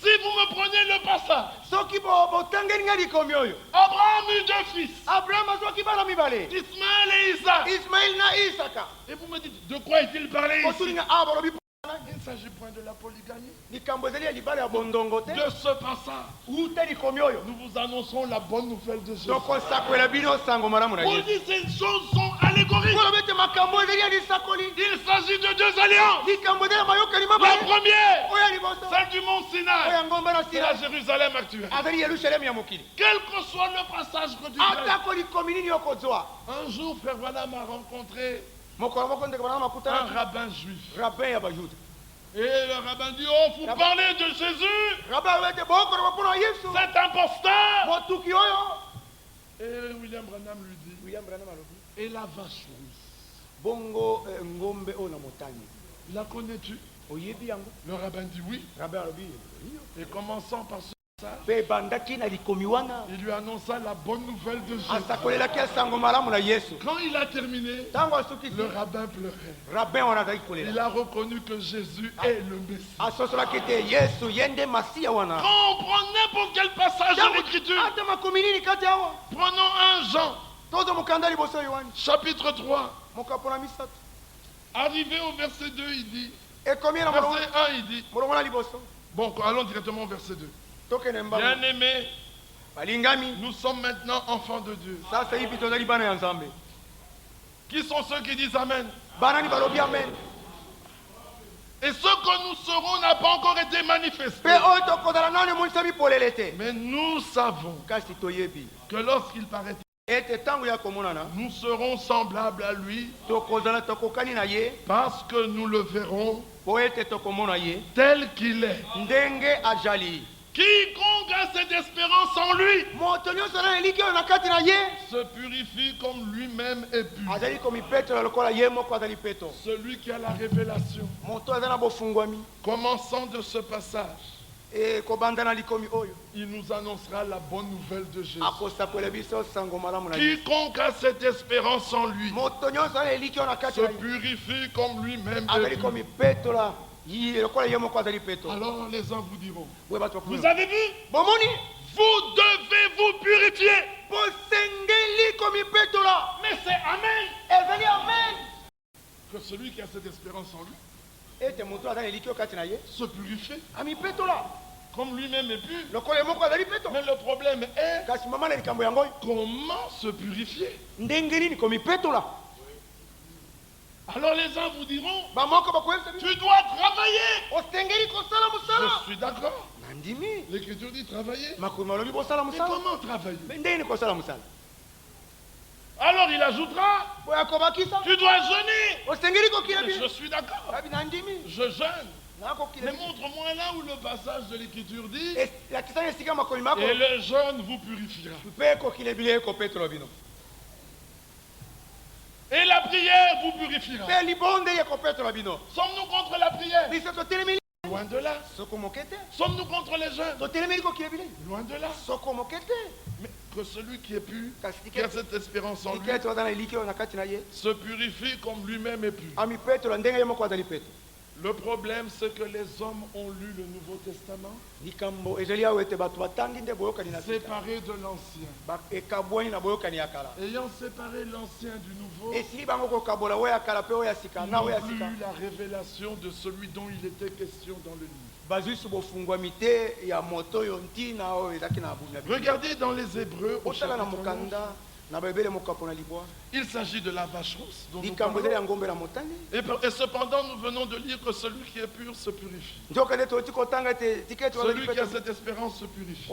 Si vous me prenez le passage, Soki botangeli ngai likomi oyo. Abraham eut deux fils, Abraham azwaki bana mibale. Ismaël et Isaac. Ismaël na Isaka. Et vous me dites, de quoi est-il parlé ici? Osulinga abalobi. Il ne s'agit point de la polygamie. Likambo ezali ya libala ya bondongo te. De ce passage, Uta likomi oyo. nous vous annoncerons la bonne nouvelle de Jésus. Toko sakola bino sango malamu na On Yesu. dit ces choses sont allégoriques. Kola bete makambo ezali ya lisakoli. Il s'agit de deux alliances. Likambo ezali ya mayokani La mabale. première, Oya liboso. celle du mont Sinaï, Oya ngomba na c'est la sila. Jérusalem actuelle. Azali Yerusalemu ya mokili. Quel que soit le passage que tu prends, Atako likomi nini okozwa. un jour, frère Branham a rencontré Mokolo moko ndeko bana un makutana. rabbin juif. Rabbin ya bajuda. Et le rabbin dit, oh, vous parlez de Jésus, Rabbin wete boko na mapona Yesu. cet imposteur. Motuki oyo. Et William Branham lui dit, William Branham alobi. et la vache rousse, Bongo ngombe oyo na motani. la connais-tu? Oyebi yango. Le rabbin dit oui. Rabbin alobi. Et commençant par ce passage, Pe bandaki na likomi wana. il lui annonça la bonne nouvelle de Jésus. Asakolelaki sango malamu na Yesu. Quand il a terminé, Tango asuki le rabbin pleurait. Rabbin wana azali Il kolela. a reconnu que Jésus est le Messie. Asosolaki te Yesu yende masiya wana. Quand on prend n'importe quel passage de l'écriture, Ata makomi nini kati awa. prenons 1 Jean, Tozo mokanda liboso yohani. chapitre 3, Mokapona misato. arrivé au verset 2, il dit, Ekomi na molongo. verset 1, il dit, Molongo na liboso. bon, allons directement au verset 2. Tokene mbango. Bien-aimés, Balingami. nous sommes maintenant enfants de Dieu. Sasa hivi tozali bana ya Nzambe. Qui sont ceux qui disent Amen? Banani balobi amen. Et ce que nous serons n'a pas encore été manifesté. Pe oyo tokozala nani monisami polele te. Mais nous savons Kasi toyebi. que lorsqu'il paraît, Ete tango ya komonana. nous serons semblables à lui Tokozala tokokani na ye. parce que nous le verrons Po ete tokomona ye. tel qu'il est. Ndenge ajali. Quiconque a cette espérance en lui Moto nyonso na eliki oyo na kati na ye. se purifie comme lui-même est pur. Azali komi petro lokola ye moko azali petro. Celui qui a la révélation, Moto aza na bofungwami. commençant de ce passage, E kobanda na likomi oyo. il nous annoncera la bonne nouvelle de Jésus. Akosakola biso sango malamu na ye. Quiconque a cette espérance en lui Moto nyonso na eliki oyo na kati se na ye. purifie comme lui-même Azali est pur. komi petro la. Yi lokola ye moko azali petro. Alors les uns vous diront, Boye bato vous bakuna. avez vu, Bomoni. vous devez vous purifier. Bosengeli komi petro la. Mais c'est Amen Ezali amen. que celui qui a cette espérance en lui Ete moto aza na eliki oyo kati na ye. se purifie Ami petro la. comme lui-même est pur. Lokola ye moko azali petro. Mais le problème est Kasi mama na likambo yango. comment se purifier. Ndenge nini komi petro la. Alors les uns vous diront, Bamoko bakoyebisa biso. tu dois travailler. Osengeli kosala mosala. Je suis d'accord. Nandimi. L'écriture dit travailler. Makomi malobi bosala Mais mosala. comment travailler? Mais ndenge nini kosala mosala. Alors il ajoutera, Boye akobakisa. tu dois jeûner. Osengeli kokila Mais je bi. suis d'accord. Abi nandimi. Je jeûne. Nakokila Mais bi. montre-moi là où le passage de l'écriture dit, Lakisani esika makomi mako. et le jeûne vous purifiera. Mpe kokila bile ko petro bino. Et la prière vous purifiera. Mpe libonde ye ko petro bino. Sommes-nous contre la prière? Biso totelemeli. Loin de là. Soko mokete. Sommes-nous contre les jeûnes? Totelemeli kokila bile. Loin de là. Soko mokete. Mais que celui qui est pur, Kasi qui a cette espérance en lui, petro aza na eliki oyo na kati na ye. se purifie comme lui-même est pur. Ami petro ndenge ye moko azali petro. Le problème, c'est que les hommes ont lu le Nouveau Testament Likambo ezali awo ete bato batangi nde boyokani na sika. séparé de l'Ancien. Ekabwani na boyokani ya kala. Ayant séparé l'Ancien du Nouveau, Esili bango kokabola oyo ya kala mpe oyo ya sika ils na n'ont oyo ya plus sika. eu la révélation de celui dont il était question dans le livre. Bazwi su bofungwami te ya moto oyo ntina oyo ezalaki na Biblia. Regardez dans les Hébreux, au Otala na chapitre 11, mokanda Il s'agit de la vache rousse. Dont nous parlons. Et cependant, nous venons de lire que celui qui est pur se purifie. Celui qui a cette espérance se purifie.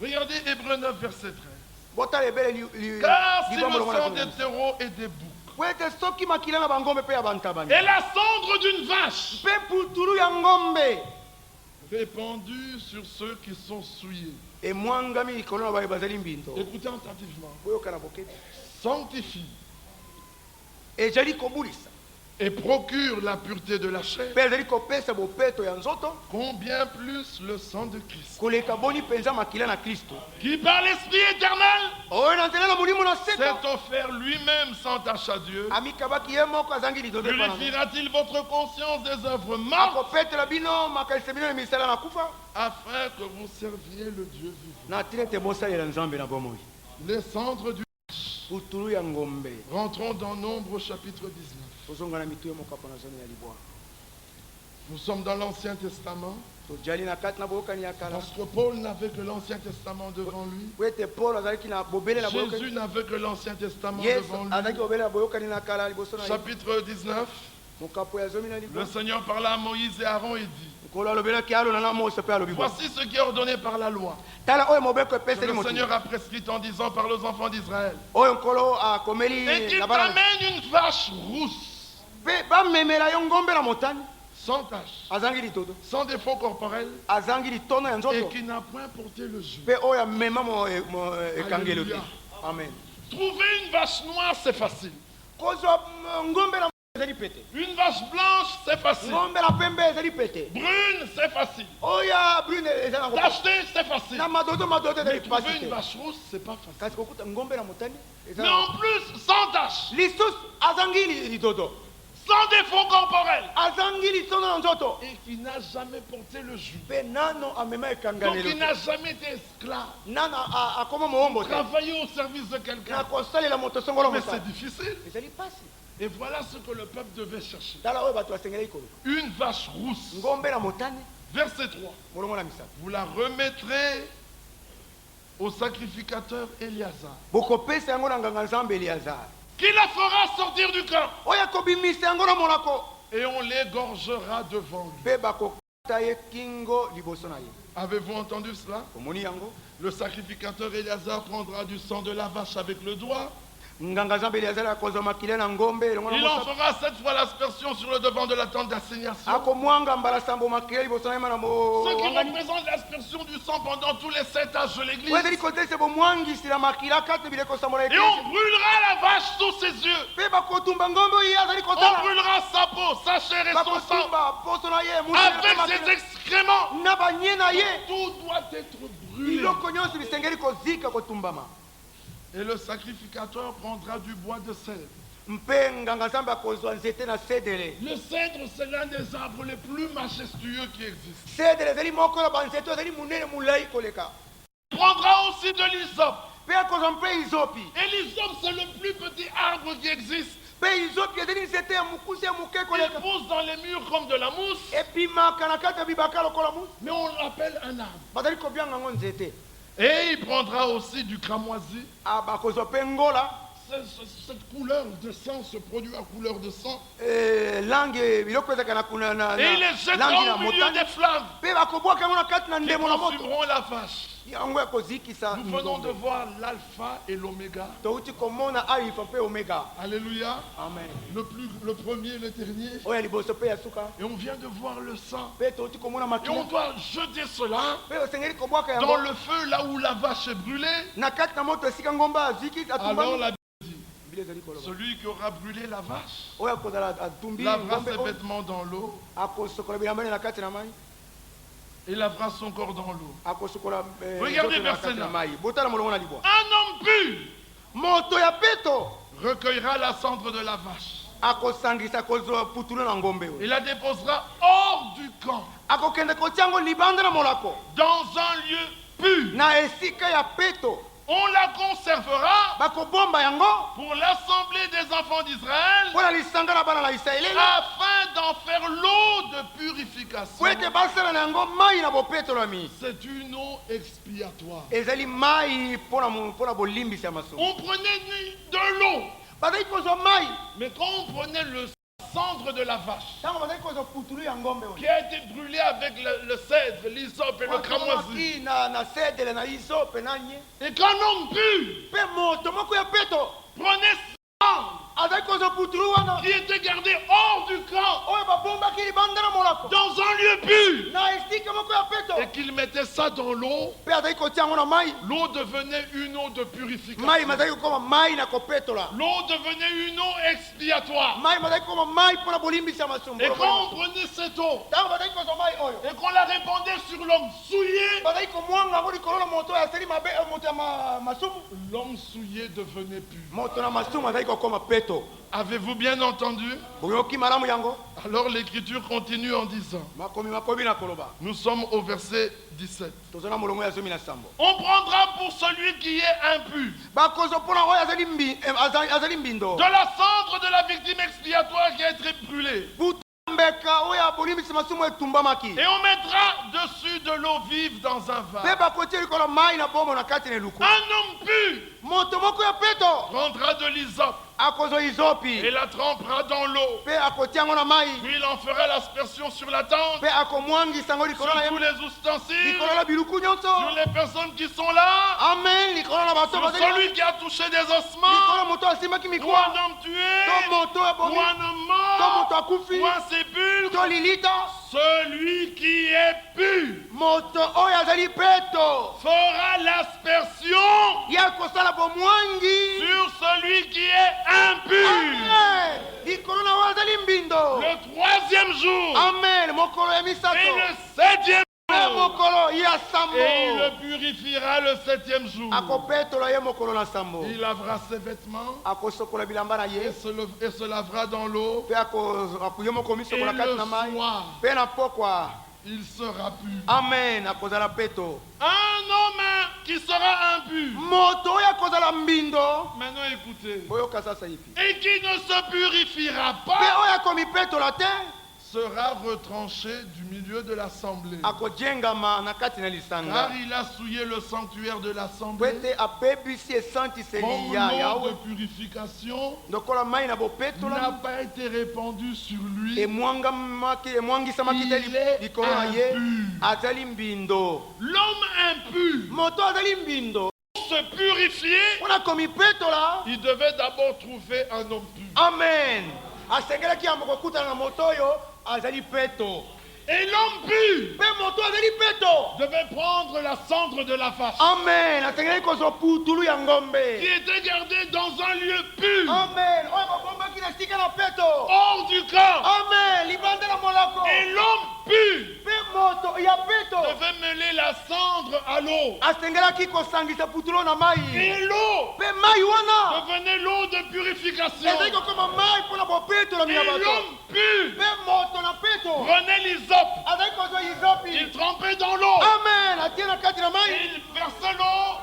Regardez Hébreux 9, verset 13. Car si le sang des taureaux et des boucs et la cendre d'une vache répandue sur ceux qui sont souillés, écoutez attentivement, sanctifie et procure la pureté de la chair, combien plus le sang de Christ, qui par l'Esprit éternel s'est offert lui-même sans tache à Dieu, purifiera-t-il votre conscience des œuvres mortes afin que vous serviez le Dieu vivant. Les cendres du rentrons dans Nombre chapitre 19. Nous sommes dans l'Ancien Testament. Parce que Paul n'avait que l'Ancien Testament devant lui. Jésus n'avait que l'Ancien Testament devant lui. Chapitre 19. Le Seigneur parla à Moïse et Aaron et dit: voici ce qui est ordonné par la loi. Le Seigneur a prescrit en disant: parle aux enfants d'Israël. Et qu'il t'amène une vache rousse, sans tache, sans défaut corporel, et qui n'a point porté le joug. Amen. Trouver une vache noire, c'est facile. Une vache blanche, c'est facile. Brune, c'est facile. Tacheter, c'est facile. Mais trouver une vache rousse, c'est pas facile. Mais en plus, sans tache, sans défaut corporel, et qui n'a jamais porté le joug. Donc il n'a jamais été esclave, travailler au service de quelqu'un. Mais c'est difficile. Et voilà ce que le peuple devait chercher. Une vache rousse. Verset 3. Vous la remettrez au sacrificateur Éliazar, qui la fera sortir du camp, et on l'égorgera devant lui. Avez-vous entendu cela? Le sacrificateur Éliazar prendra du sang de la vache avec le doigt. Il en fera 7 fois l'aspersion sur le devant de la tente d'assignation. Ce qui représente l'aspersion du sang pendant tous les 7 âges de l'église. Et on brûlera la vache sous ses yeux. On brûlera sa peau, sa chair et son sang, avec ses excréments. Tout doit être brûlé. Et le sacrificateur prendra du bois de cèdre. Le cèdre, c'est l'un des arbres les plus majestueux qui existent. Il prendra aussi de l'hysope. Et l'hysope, c'est le plus petit arbre qui existe. Il pousse dans les murs comme de la mousse. Mais on l'appelle un arbre. Et il prendra aussi du cramoisi. Cette couleur de sang, ce produit à couleur de sang. Et il les jettera au milieu des flammes qui consumeront la vache. Nous venons de voir l'alpha et l'oméga. Alléluia. Amen. Le premier et le dernier. Et on vient de voir le sang. Et on doit jeter cela dans le feu là où la vache est brûlée. Alors la Bible dit: celui qui aura brûlé la vache lavera ses vêtements dans l'eau et lavera son corps dans l'eau. Regardez verset 9. Un homme pur recueillera la cendre de la vache et la déposera hors du camp dans un lieu pur. On la conservera pour l'assemblée des enfants d'Israël afin d'en faire l'eau de purification. C'est une eau expiatoire. On prenait de l'eau, mais quand on prenait le cendre de la vache qui a été brûlé avec le cèdre, l'hysope et le cramoisi, et qu'un homme pur prenait qui était gardé hors du camp dans un lieu pur et qu'il mettait ça dans l'eau, l'eau devenait une eau de purification. L'eau devenait une eau expiatoire. Et quand on prenait cette eau et qu'on la répandait sur l'homme souillé, l'homme souillé devenait pur. Avez-vous bien entendu? Alors l'écriture continue en disant, nous sommes au verset 17. On prendra pour celui qui est impur de la cendre de la victime expiatoire qui a été brûlée, et on mettra dessus de l'eau vive dans un vase. Un homme pur prendra de l'hysope et la trempera dans l'eau, puis il en fera l'aspersion sur la tente, sur tous les ustensiles, sur les personnes qui sont là, sur celui qui a touché des ossements, ou un homme tué, ou un homme mort, ou un sépulcre. Celui qui est pur fera l'aspersion sur celui qui est impur. Le troisième jour et le septième jour, et il le purifiera le septième jour. Il lavera ses vêtements et se lavera dans l'eau, et le soir il sera pur. Amen. Un homme qui sera impur, maintenant écoutez, et qui ne se purifiera pas, sera retranché du milieu de l'assemblée, car il a souillé le sanctuaire de l'assemblée. Comme l'eau de purification n'a pas été répandue sur lui, il est impur. L'homme impur, pour se purifier, il devait d'abord trouver un homme pur. Amen. Et l'homme pur devait prendre la cendre de la vache, Amen. qui était gardée dans un lieu pur, Amen. hors du camp. Amen. Et l'homme pur devait mêler la cendre à l'eau, et l'eau devenait l'eau de purification. Et l'homme pur prenait l'hysope, il trempait dans l'eau, et il versait l'eau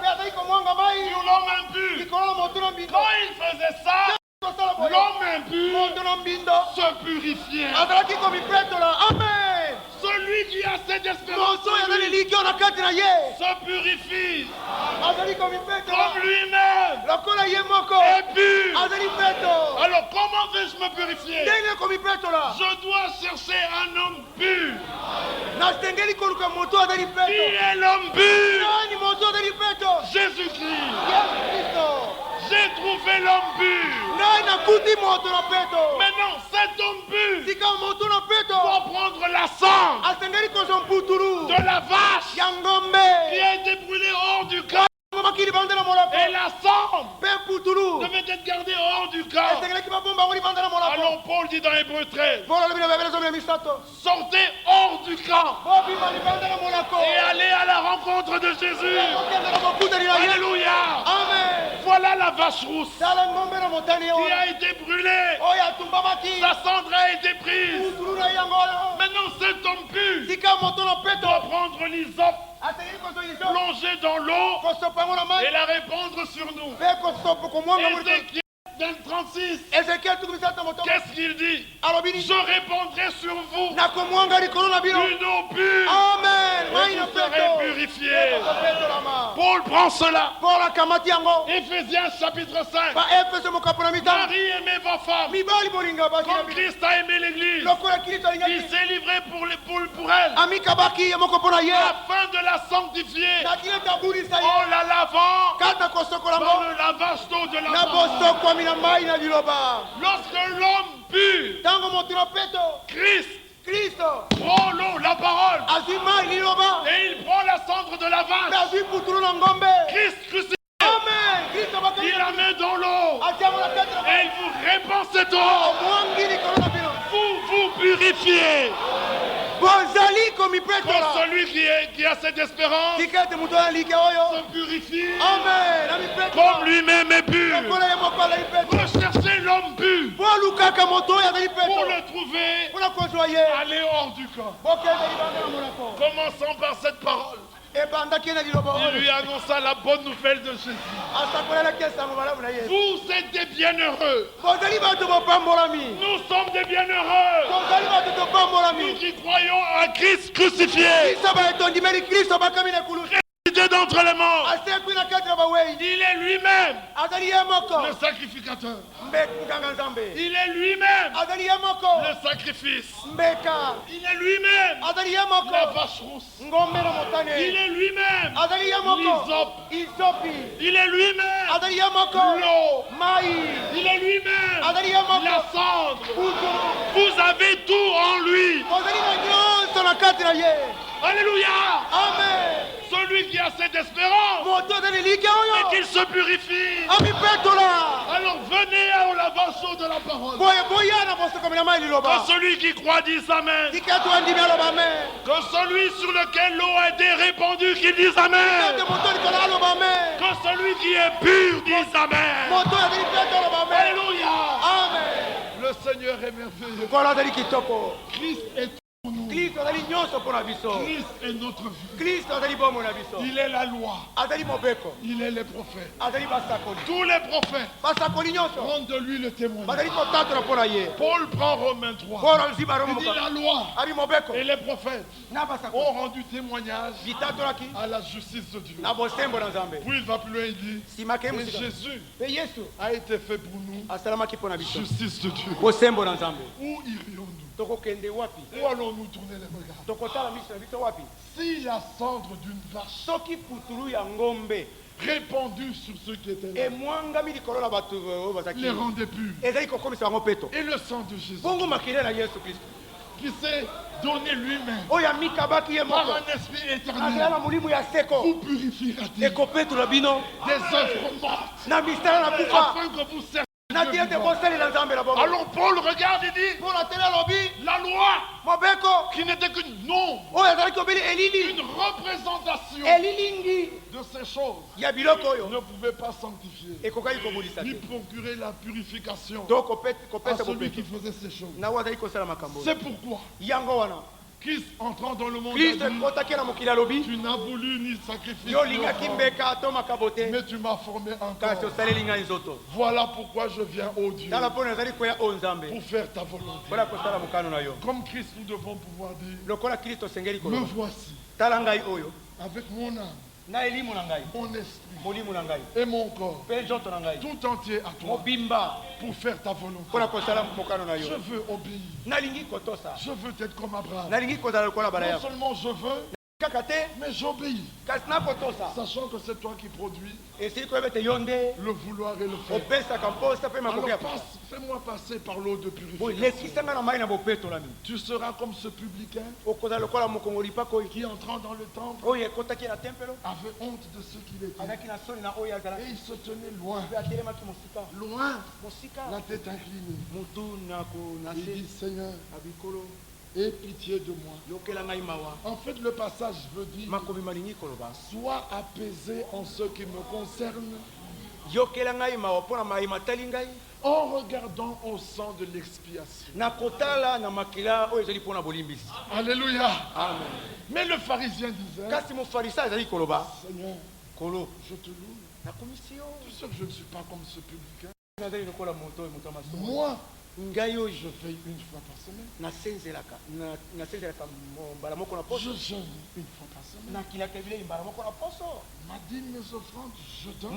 sur l'homme impur. Quand il faisait ça, l'homme impur se purifiait. Celui qui a cette espérance se purifie comme lui-même est pur. Alors comment vais-je me purifier? Je dois chercher un homme pur. Qui est l'homme pur? Jésus-Christ. J'ai trouvé l'homme pur. Maintenant, cet homme pur doit prendre la sang de la vache qui a été brûlée hors du camp. Et la cendre devait être gardée hors du camp. Alors Paul dit dans Hébreux 13, sortez hors du camp et allez à la rencontre de Jésus. Alléluia. Amen. Voilà la vache rousse qui a été brûlée. Sa cendre a été prise. Maintenant cet homme pu doit prendre l'hysope, plonger dans l'eau et la répandre sur nous. Ézéchiel 36. Qu'est-ce qu'il dit? Je répandrai sur vous une eau pure et vous serez purifiés. Paul prend cela. Éphésiens chapitre 5. Marie aimait vos femmes comme Christ a aimé l'église. Il s'est livré pour elle afin de la sanctifier en la lavant par le lavage d'eau de la parole. Lorsque l'homme pur, Christ prend l'eau, la parole, et il prend la cendre de la vache, Christ crucifié, il la met dans l'eau et il vous répand cette eau. Vous purifiez. Quand celui qui a cette espérance se purifie comme lui-même est pur. Recherchez l'homme pur pour le trouver, aller hors du corps. Commençons par cette parole. Il lui annonça la bonne nouvelle de Jésus. Vous êtes des bienheureux. Nous sommes des bienheureux. Nous qui croyons à Christ crucifié, d'entre les morts. Il est lui-même le sacrificateur. Il est lui-même le sacrifice. Il est lui-même la vache rousse. Il est lui-même l'hysope. Il est lui-même l'eau. Il est lui-même la cendre. Vous avez tout en lui. Alléluia. Amen. Celui qui a cette espérance et qu'il se purifie. Alors venez au lavage chaud de la parole. Que celui qui croit dise Amen. Que celui sur lequel l'eau a été répandue qu'il dise Amen. Que celui qui est pur dise Amen. Alléluia. Amen. Le Seigneur est merveilleux. Christ est Christ est notre vie. Il est la loi. Il est les prophètes. Tous les prophètes rendent de lui le témoignage. Paul prend Romains 3. Il dit la loi et les prophètes ont rendu témoignage à la justice de Dieu. Puis il va plus loin, il dit et Jésus a été fait pour nous justice de Dieu. Où irions-nous? Où allons-nous tourner les regards? Si la cendre d'une vache répandue sur ceux qui étaient là les rendait purs, et le sang de Jésus qui s'est donné lui-même par un esprit éternel vous purifiera-t-il des œuvres mortes afin que vous serviez. Alors Paul regarde et dit la loi qui n'était qu'une une représentation de ces choses ne pouvait pas sanctifier ni procurer la purification à celui qui faisait ces choses. C'est pourquoi Christ entrant dans le monde a dit, tu n'as voulu ni sacrifice mais tu m'as formé encore. Voilà pourquoi je viens, ô Dieu, pour faire ta volonté. Comme Christ, nous devons pouvoir dire, me voici avec mon âme, mon esprit et mon corps tout entier à toi pour faire ta volonté. Je veux obéir. Je veux être comme Abraham. Non seulement je veux, mais j'obéis, sachant que c'est toi qui produis le vouloir et le faire. Alors fais-moi passer par l'eau de purification. Tu seras comme ce publicain qui entrant dans le temple avait honte de ce qu'il était et il se tenait loin, la tête inclinée. Il dit Seigneur, aie pitié de moi. En fait, le passage veut dire sois apaisé en ce qui me concerne. En regardant au sang de l'expiation. Alléluia. Amen. Mais le pharisien disait, Seigneur, je te loue. Tu sais que je ne suis pas comme ce publicain. Moi, je veille une fois par semaine. Je jeûne une fois par semaine. Ma dîme, mes offrandes, je donne.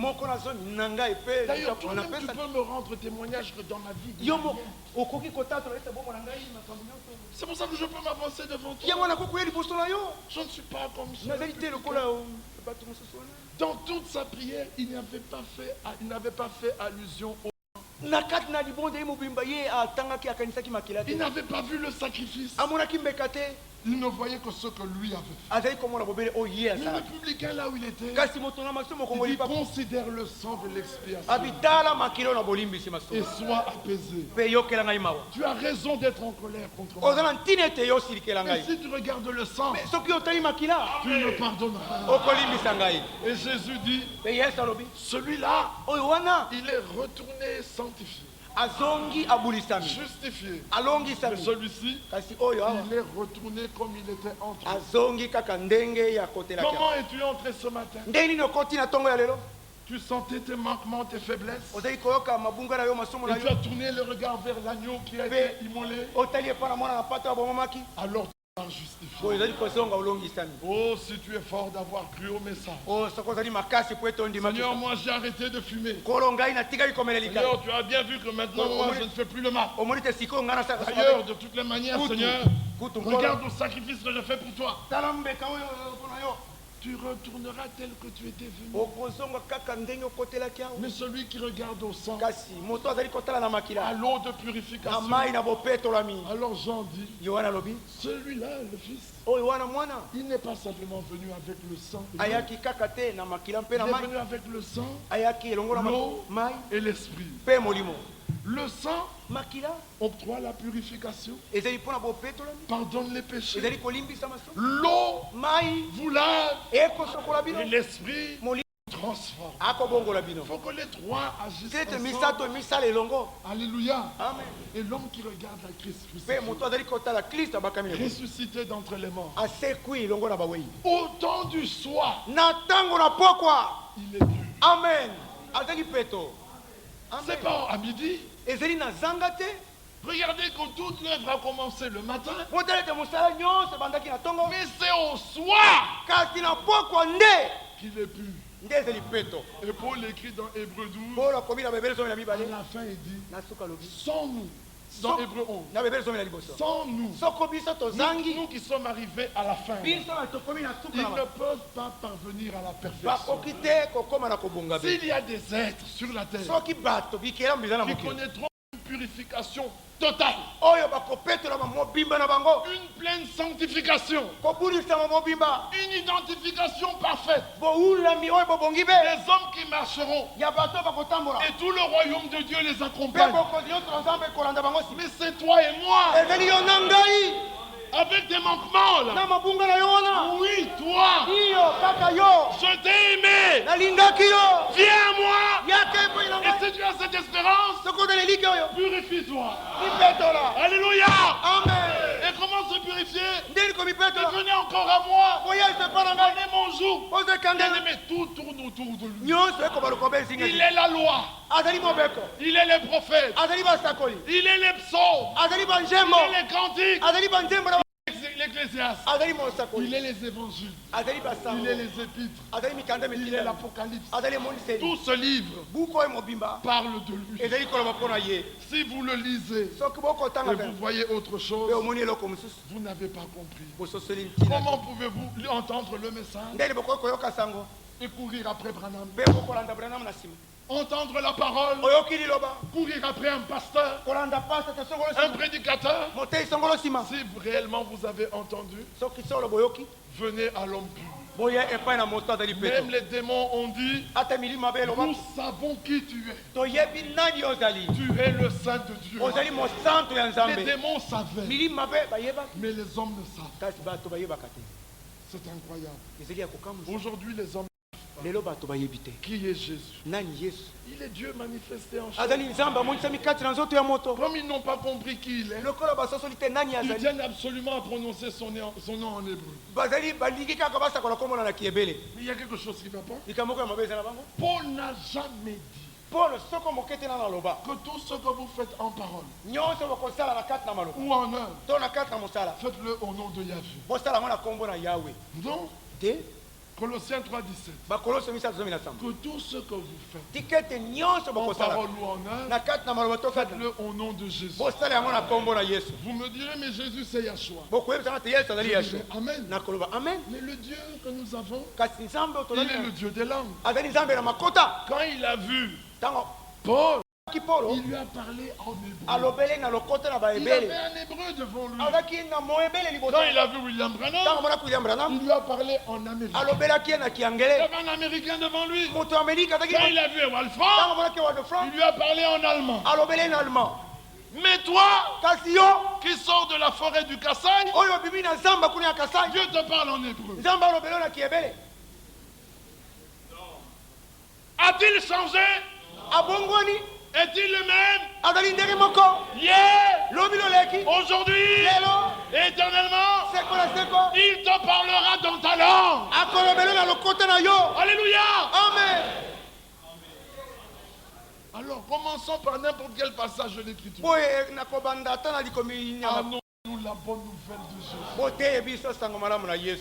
D'ailleurs, toi-même, tu peux me rendre témoignage que dans ma vie, c'est pour ça que je peux m'avancer devant toi. Je ne suis pas comme ça. Dans toute sa prière, il n'avait pas fait allusion au... Il n'avait pas vu le sacrifice. Il ne voyait que ce que lui avait fait. Mais le publicain, là où il était, il considère le sang de l'expiation et soit apaisé. Tu as raison d'être en colère contre moi. Mais si tu regardes le sang, tu ne pardonneras. Et Jésus dit, celui-là, il est retourné sanctifié, justifié. Mais celui-ci, il est retourné comme il était entré. Comment es-tu entré ce matin? Tu sentais tes manquements, tes faiblesses, et tu as tourné le regard vers l'agneau qui a été immolé. Alors tu seras justifié. Oh, si tu es fort d'avoir cru au message. Seigneur, moi j'ai arrêté de fumer. Seigneur, tu as bien vu que maintenant moi je ne fais plus le mal. D'ailleurs, de toutes les manières, Seigneur, regarde le sacrifice que je fais pour toi. Tu retourneras tel que tu étais venu. Mais celui qui regarde au sang, à l'eau de purification, alors Jean dit, celui-là, le Fils, il n'est pas simplement venu avec le sang. Il est venu avec le sang, l'eau et l'esprit. Le sang octroie la purification, pardonne les péchés. L'eau vous lave et l'esprit transforme. Il faut que les trois agissent ensemble. Alléluia. Amen. Et l'homme qui regarde la Christ ressuscité d'entre les morts, au temps du soir, il est Dieu. Amen. C'est pas à midi. Regardez que toute l'œuvre a commencé le matin. Mais c'est au soir qu'il est pu. Et Paul écrit dans Hébreu 12. À la fin, il dit, sans nous, dans Hébreu 11, sans nous, nous qui sommes arrivés à la fin, ils ne peuvent pas parvenir à la perfection. S'il y a des êtres sur la terre qui connaîtront une purification totale, une pleine sanctification, une identification parfaite, les hommes qui marcheront et tout le royaume de Dieu les accompagne. Mais c'est toi et moi avec des manquements là. Oui, toi, je t'ai aimé. Viens à moi. Et si tu as cette espérance, purifie-toi. Alléluia. Amen. Et comment se purifier? Venez encore à moi. Prenez mon joug. Bien-aimé, tout tourne autour de lui. Il est la loi. Il est les prophètes. Il est les psaumes. Il est les cantiques. L'Ecclésiaste, il est les évangiles, il est les épîtres, il est l'Apocalypse. Tout ce livre parle de lui. Si vous le lisez et vous voyez autre chose, vous n'avez pas compris. Comment pouvez-vous entendre le message et courir après Branham? Entendre la parole, courir après un pasteur, un prédicateur. Si réellement vous avez entendu, venez à l'homme pur. Même les démons ont dit, nous savons qui tu es. Tu es le Saint de Dieu. Les démons savaient, mais les hommes ne savent. C'est incroyable. Aujourd'hui, les hommes Qui est Jésus? Il est Dieu manifesté en chair. Comme ils n'ont pas compris qui il est, ils tiennent absolument à prononcer son nom en hébreu. Mais il y a quelque chose qui ne va pas. Paul n'a jamais dit que tout ce que vous faites en parole ou en œuvre, faites-le au nom de Yahvé. Non. Colossiens 3,17. Que tout ce que vous faites en parole ou en œuvre, faites-le au nom de Jésus. Vous me direz, mais Jésus c'est Yahshua. Je dirai, Amen. Mais le Dieu que nous avons, il est le Dieu des langues. Quand il a vu Paul, il lui a parlé en hébreu. Il avait un hébreu devant lui. Quand il a vu William Branham, il lui a parlé en américain. Il avait un américain devant lui. Quand il a vu Walfran, il lui a parlé en allemand. Mais toi, qui sors de la forêt du Kassai, Dieu te parle en hébreu. A-t-il changé? Est-il le même? Hier, aujourd'hui, éternellement, il te parlera dans ta langue. Alléluia. Amen. Alors commençons par n'importe quel passage de l'Écriture. Nous la bonne nouvelle de Jésus.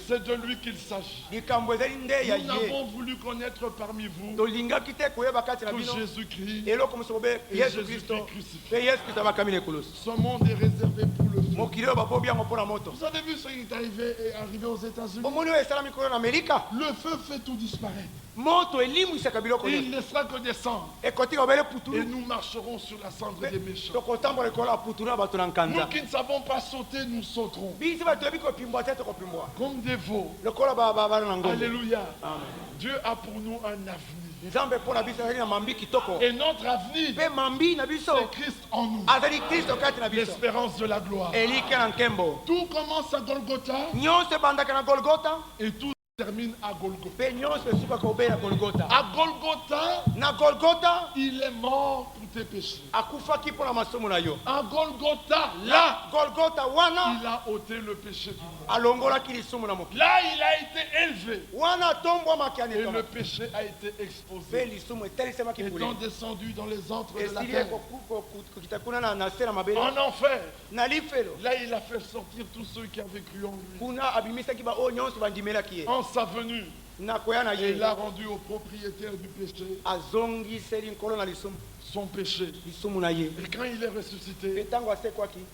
C'est de lui qu'il s'agit. Nous avons voulu connaître parmi vous que Jésus-Christ et Jésus-Christ crucifié. Ce monde est réservé pour le feu. Vous avez vu ce qui est arrivé aux États-Unis? Le feu fait tout disparaître. Il ne sera que des cendres. Et nous marcherons sur la cendre des méchants. Nous qui ne savons pas sauter, nous sauterons. Comme des veaux. Alléluia. Dieu a pour nous un avenir. Et notre avenir, c'est Christ en nous. L'espérance de la gloire. Tout commence à Golgotha. Et tout termine à Golgotha. À Golgotha, il est mort pour tes péchés. À Golgotha, là, il a ôté le péché du monde. Là, il a été élevé. Et le péché a été exposé. Étant descendu dans les antres de la terre. En enfer. Là, il a fait sortir tous ceux qui avaient cru en lui. En sa venue, il l'a rendu au propriétaire du péché son péché. Et quand il est ressuscité,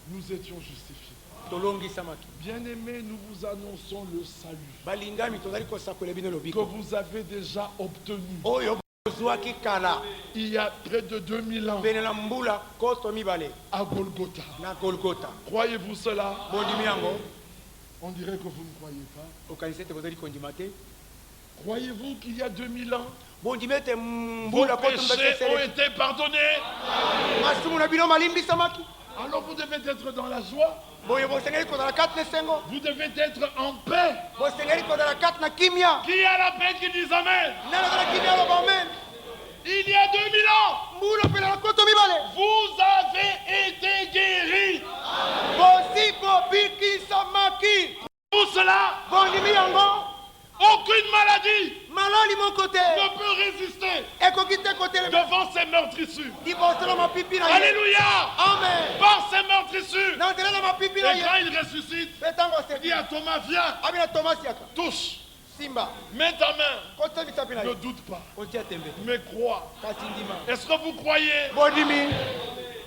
nous étions justifiés. Bien-aimés, nous vous annonçons le salut que vous avez déjà obtenu il y a près de 2000 ans à Golgotha. Croyez-vous cela? On dirait que vous ne croyez pas. Croyez-vous qu'il y a 2000 ans, vos péchés ont été pardonnés? Alors vous devez être dans la joie. Vous devez être en paix. Qui a la paix qui dit Amen? Il y a 2000 ans, vous avez été guéris. Pour cela, aucune maladie ne peut résister devant ces meurtrissures. Alléluia. Amen. Par ces meurtrissures. Et quand il ressuscite, il dit à Thomas, viens, touche. Mets ta main. Ne doute pas, mais crois. Est-ce que vous croyez?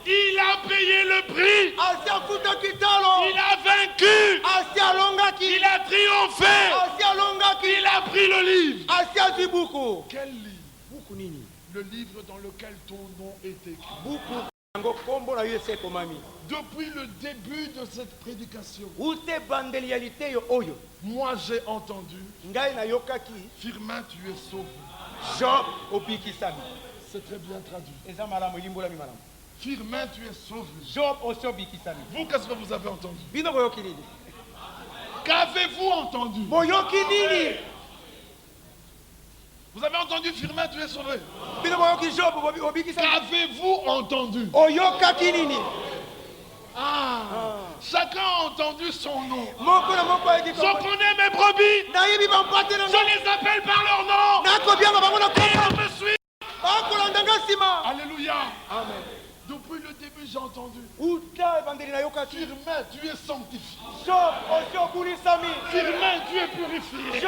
Il a payé le prix. Il a vaincu. Il a triomphé. Il a pris le livre. Quel livre? Le livre dans lequel ton nom est écrit. Depuis le début de cette prédication, moi j'ai entendu, Firmin, tu es sauvé. C'est très bien traduit. Firmin, tu es sauvé. Vous, qu'est-ce que vous avez entendu? Qu'avez-vous entendu? Vous avez entendu Firmin, tu es sauvé. Qu'avez-vous entendu? Chacun a entendu son nom. Je connais mes brebis. Je les appelle par leur nom. Et ils me suivent. Alléluia. Amen. Depuis le début, j'ai entendu. Firmin, tu es sanctifié. Firmin, tu es purifié.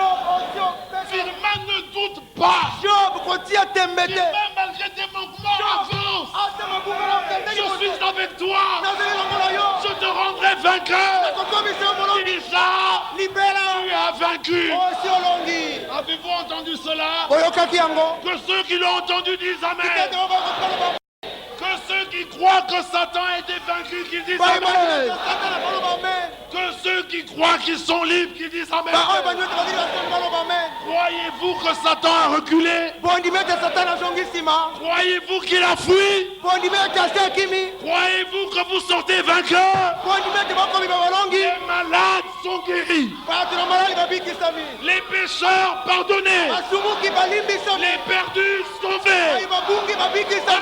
Firmin, ne doute pas. Firmin, malgré tes manquements, avance. Je suis avec toi. Je te rendrai vainqueur. Lisa, tu as vaincu. Avez-vous entendu cela? Que ceux qui l'ont entendu disent Amen. Que ceux qui croient que Satan a été vaincu, qu'ils disent Amen. Que ceux qui croient qu'ils sont libres, qu'ils disent Amen. Croyez-vous que Satan a reculé? Croyez-vous qu'il a fui? Croyez-vous que vous sortez vainqueur? Les malades sont guéris. Les pécheurs pardonnés. Les perdus sauvés.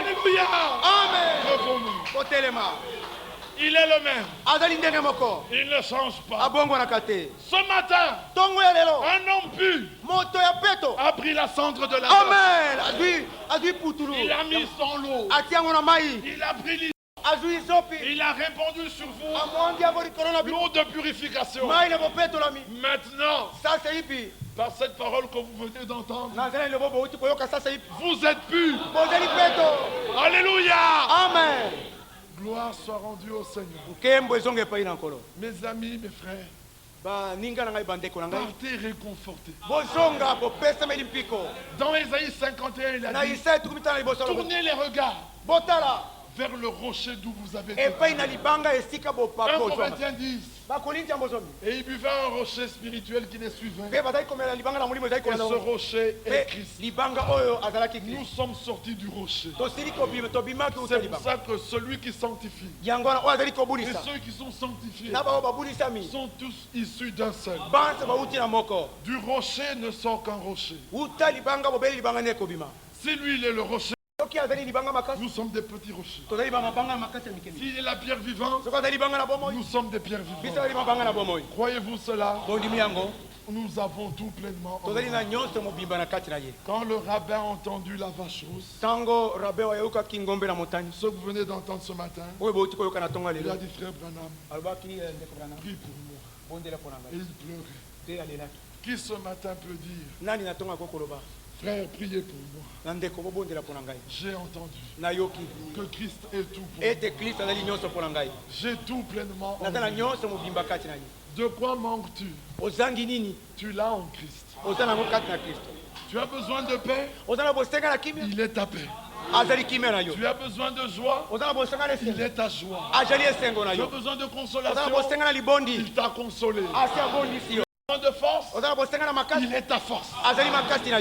Alléluia. Amen. Il est le même. Il ne change pas. Ce matin, un homme pur a pris la cendre de la terre. Il a mis son lot. Il a pris l'eau. Il a répandu sur vous l'eau de purification. Maintenant, par cette parole que vous venez d'entendre, vous êtes purs. Alléluia. Amen. Gloire soit rendue au Seigneur. Mes amis, mes frères, partez réconfortés. Dans Ésaïe 51, il a dit, tournez les regards vers le rocher d'où vous avez été. 1 Corinthiens 10. Et il buvait un rocher spirituel qui les suivait. Et ce rocher est Christ. Nous sommes sortis du rocher. C'est pour ça que celui qui sanctifie et ceux qui sont sanctifiés sont tous issus d'un seul. Du rocher ne sort qu'un rocher. Si lui il est le rocher, nous sommes des petits rochers. S'il est la pierre vivante, nous sommes des pierres vivantes. Croyez-vous cela? Nous avons tout pleinement en nous. Quand le rabbin a entendu la vache rousse, ce que vous venez d'entendre ce matin, il a dit frère Branham, prie pour moi. Et il pleurait. Qui ce matin peut dire, frère, priez pour moi. J'ai entendu que Christ est tout pour moi. J'ai tout pleinement en moi. De quoi manques-tu? Tu l'as en Christ. Tu as besoin de paix? Il est ta paix. Tu as besoin de joie? Il est ta joie. Tu as besoin de consolation? Il t'a consolé. De force, il est ta force. Tu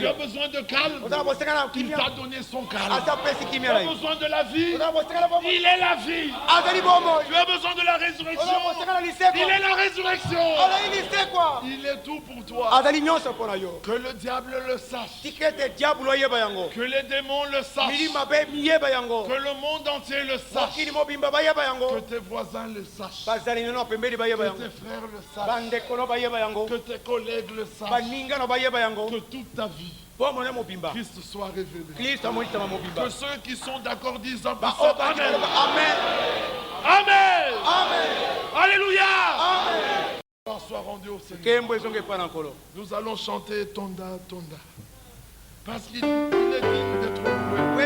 as besoin de calme, il t'a donné son calme. Tu as besoin de la vie, il est la vie. Tu as besoin de la résurrection, il est la résurrection. Il est tout pour toi. Que le diable le sache, que les démons le sachent, que le monde entier le sache, que tes voisins le sachent, que tes frères le sachent, que tes collègues le sachent, que toute ta vie Christ soit révélé. Que ceux qui sont d'accord disent en puissance Amen. Amen. Amen. Alléluia. Amen. Soit rendu au Seigneur. Nous allons chanter Tonda Tonda, parce qu'il est digne d'être loué.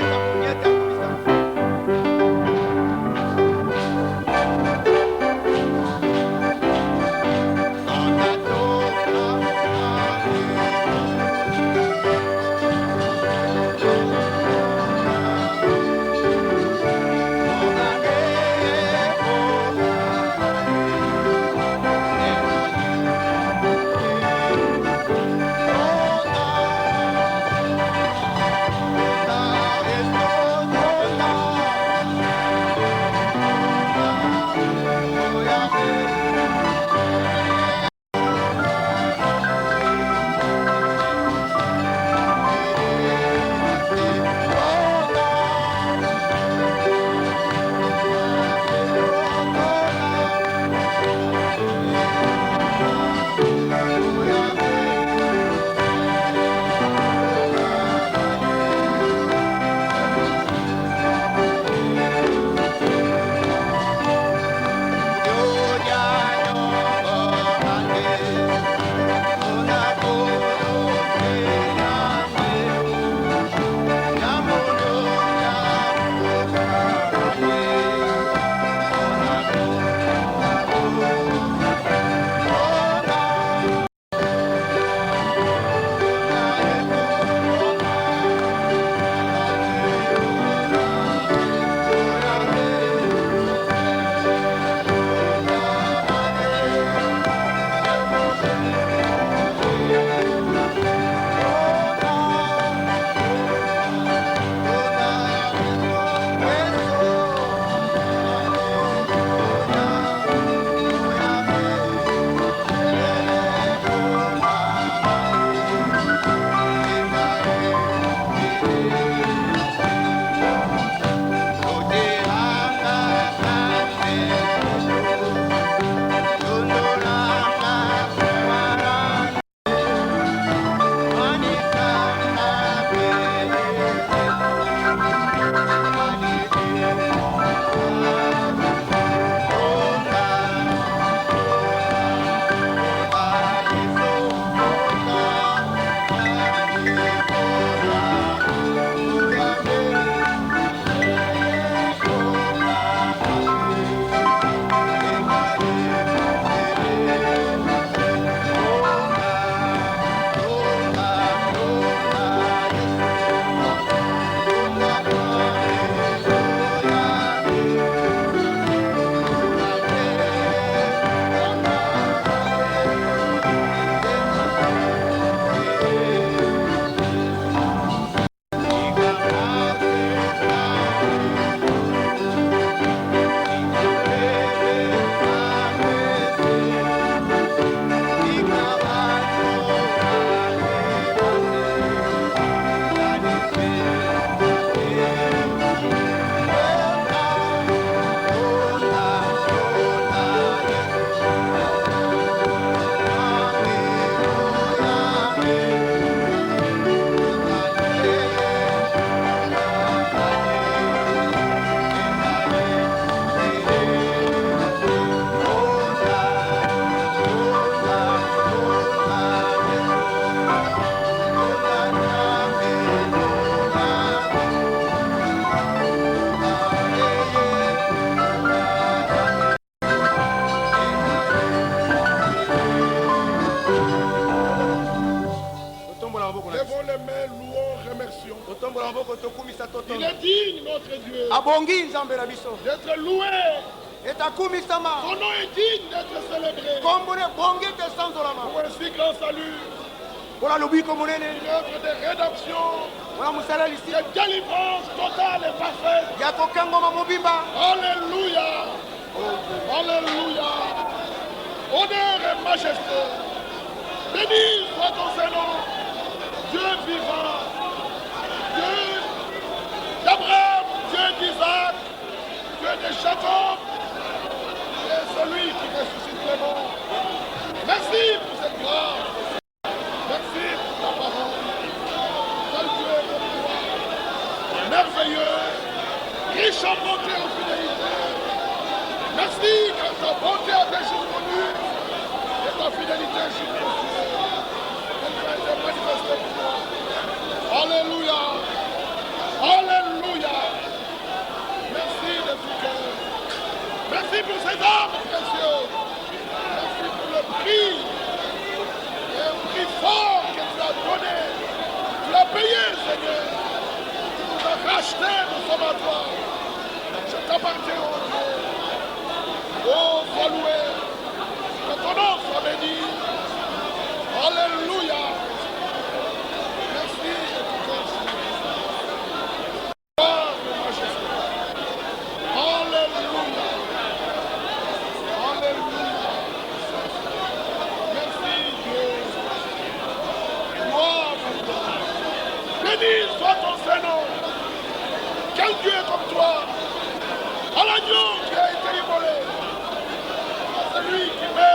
Il est digne, notre Dieu, d'être loué. Son nom est digne d'être célébré. Pour un si grand salut, une œuvre de rédemption, de délivrance totale et parfaite. Alléluia. Alléluia. Honneur et majesté. Béni soit ton Seigneur, Dieu vivant, Dieu d'Abraham, Dieu d'Isaac, Dieu de Jacob, et celui qui ressuscite les morts. Merci pour cette grâce. Merci pour ta parole. Quel Dieu est ton pouvoir, merveilleux, riche en bonté et en fidélité. Merci car ta bonté a été jusqu'au connue et ta fidélité jusqu'au ciel. Elle a été manifestée pour moi. Alléluia. Alléluia. Merci de tout cœur. Merci pour ces âmes précieuses. Merci pour le prix. Et un prix fort que tu as donné. Tu l'as payé, Seigneur. Tu nous as racheté, nous sommes à toi. Je t'appartiens, oh Dieu. Oh, sois loué. Que ton nom soit béni. Alléluia. Merci de tout cœur. Gloire et majesté. Alléluia. Alléluia. Merci Dieu. Gloire à toi. Béni soit ton Seigneur. Quel Dieu est comme toi? À l'agneau qui a été immolé. À celui qui met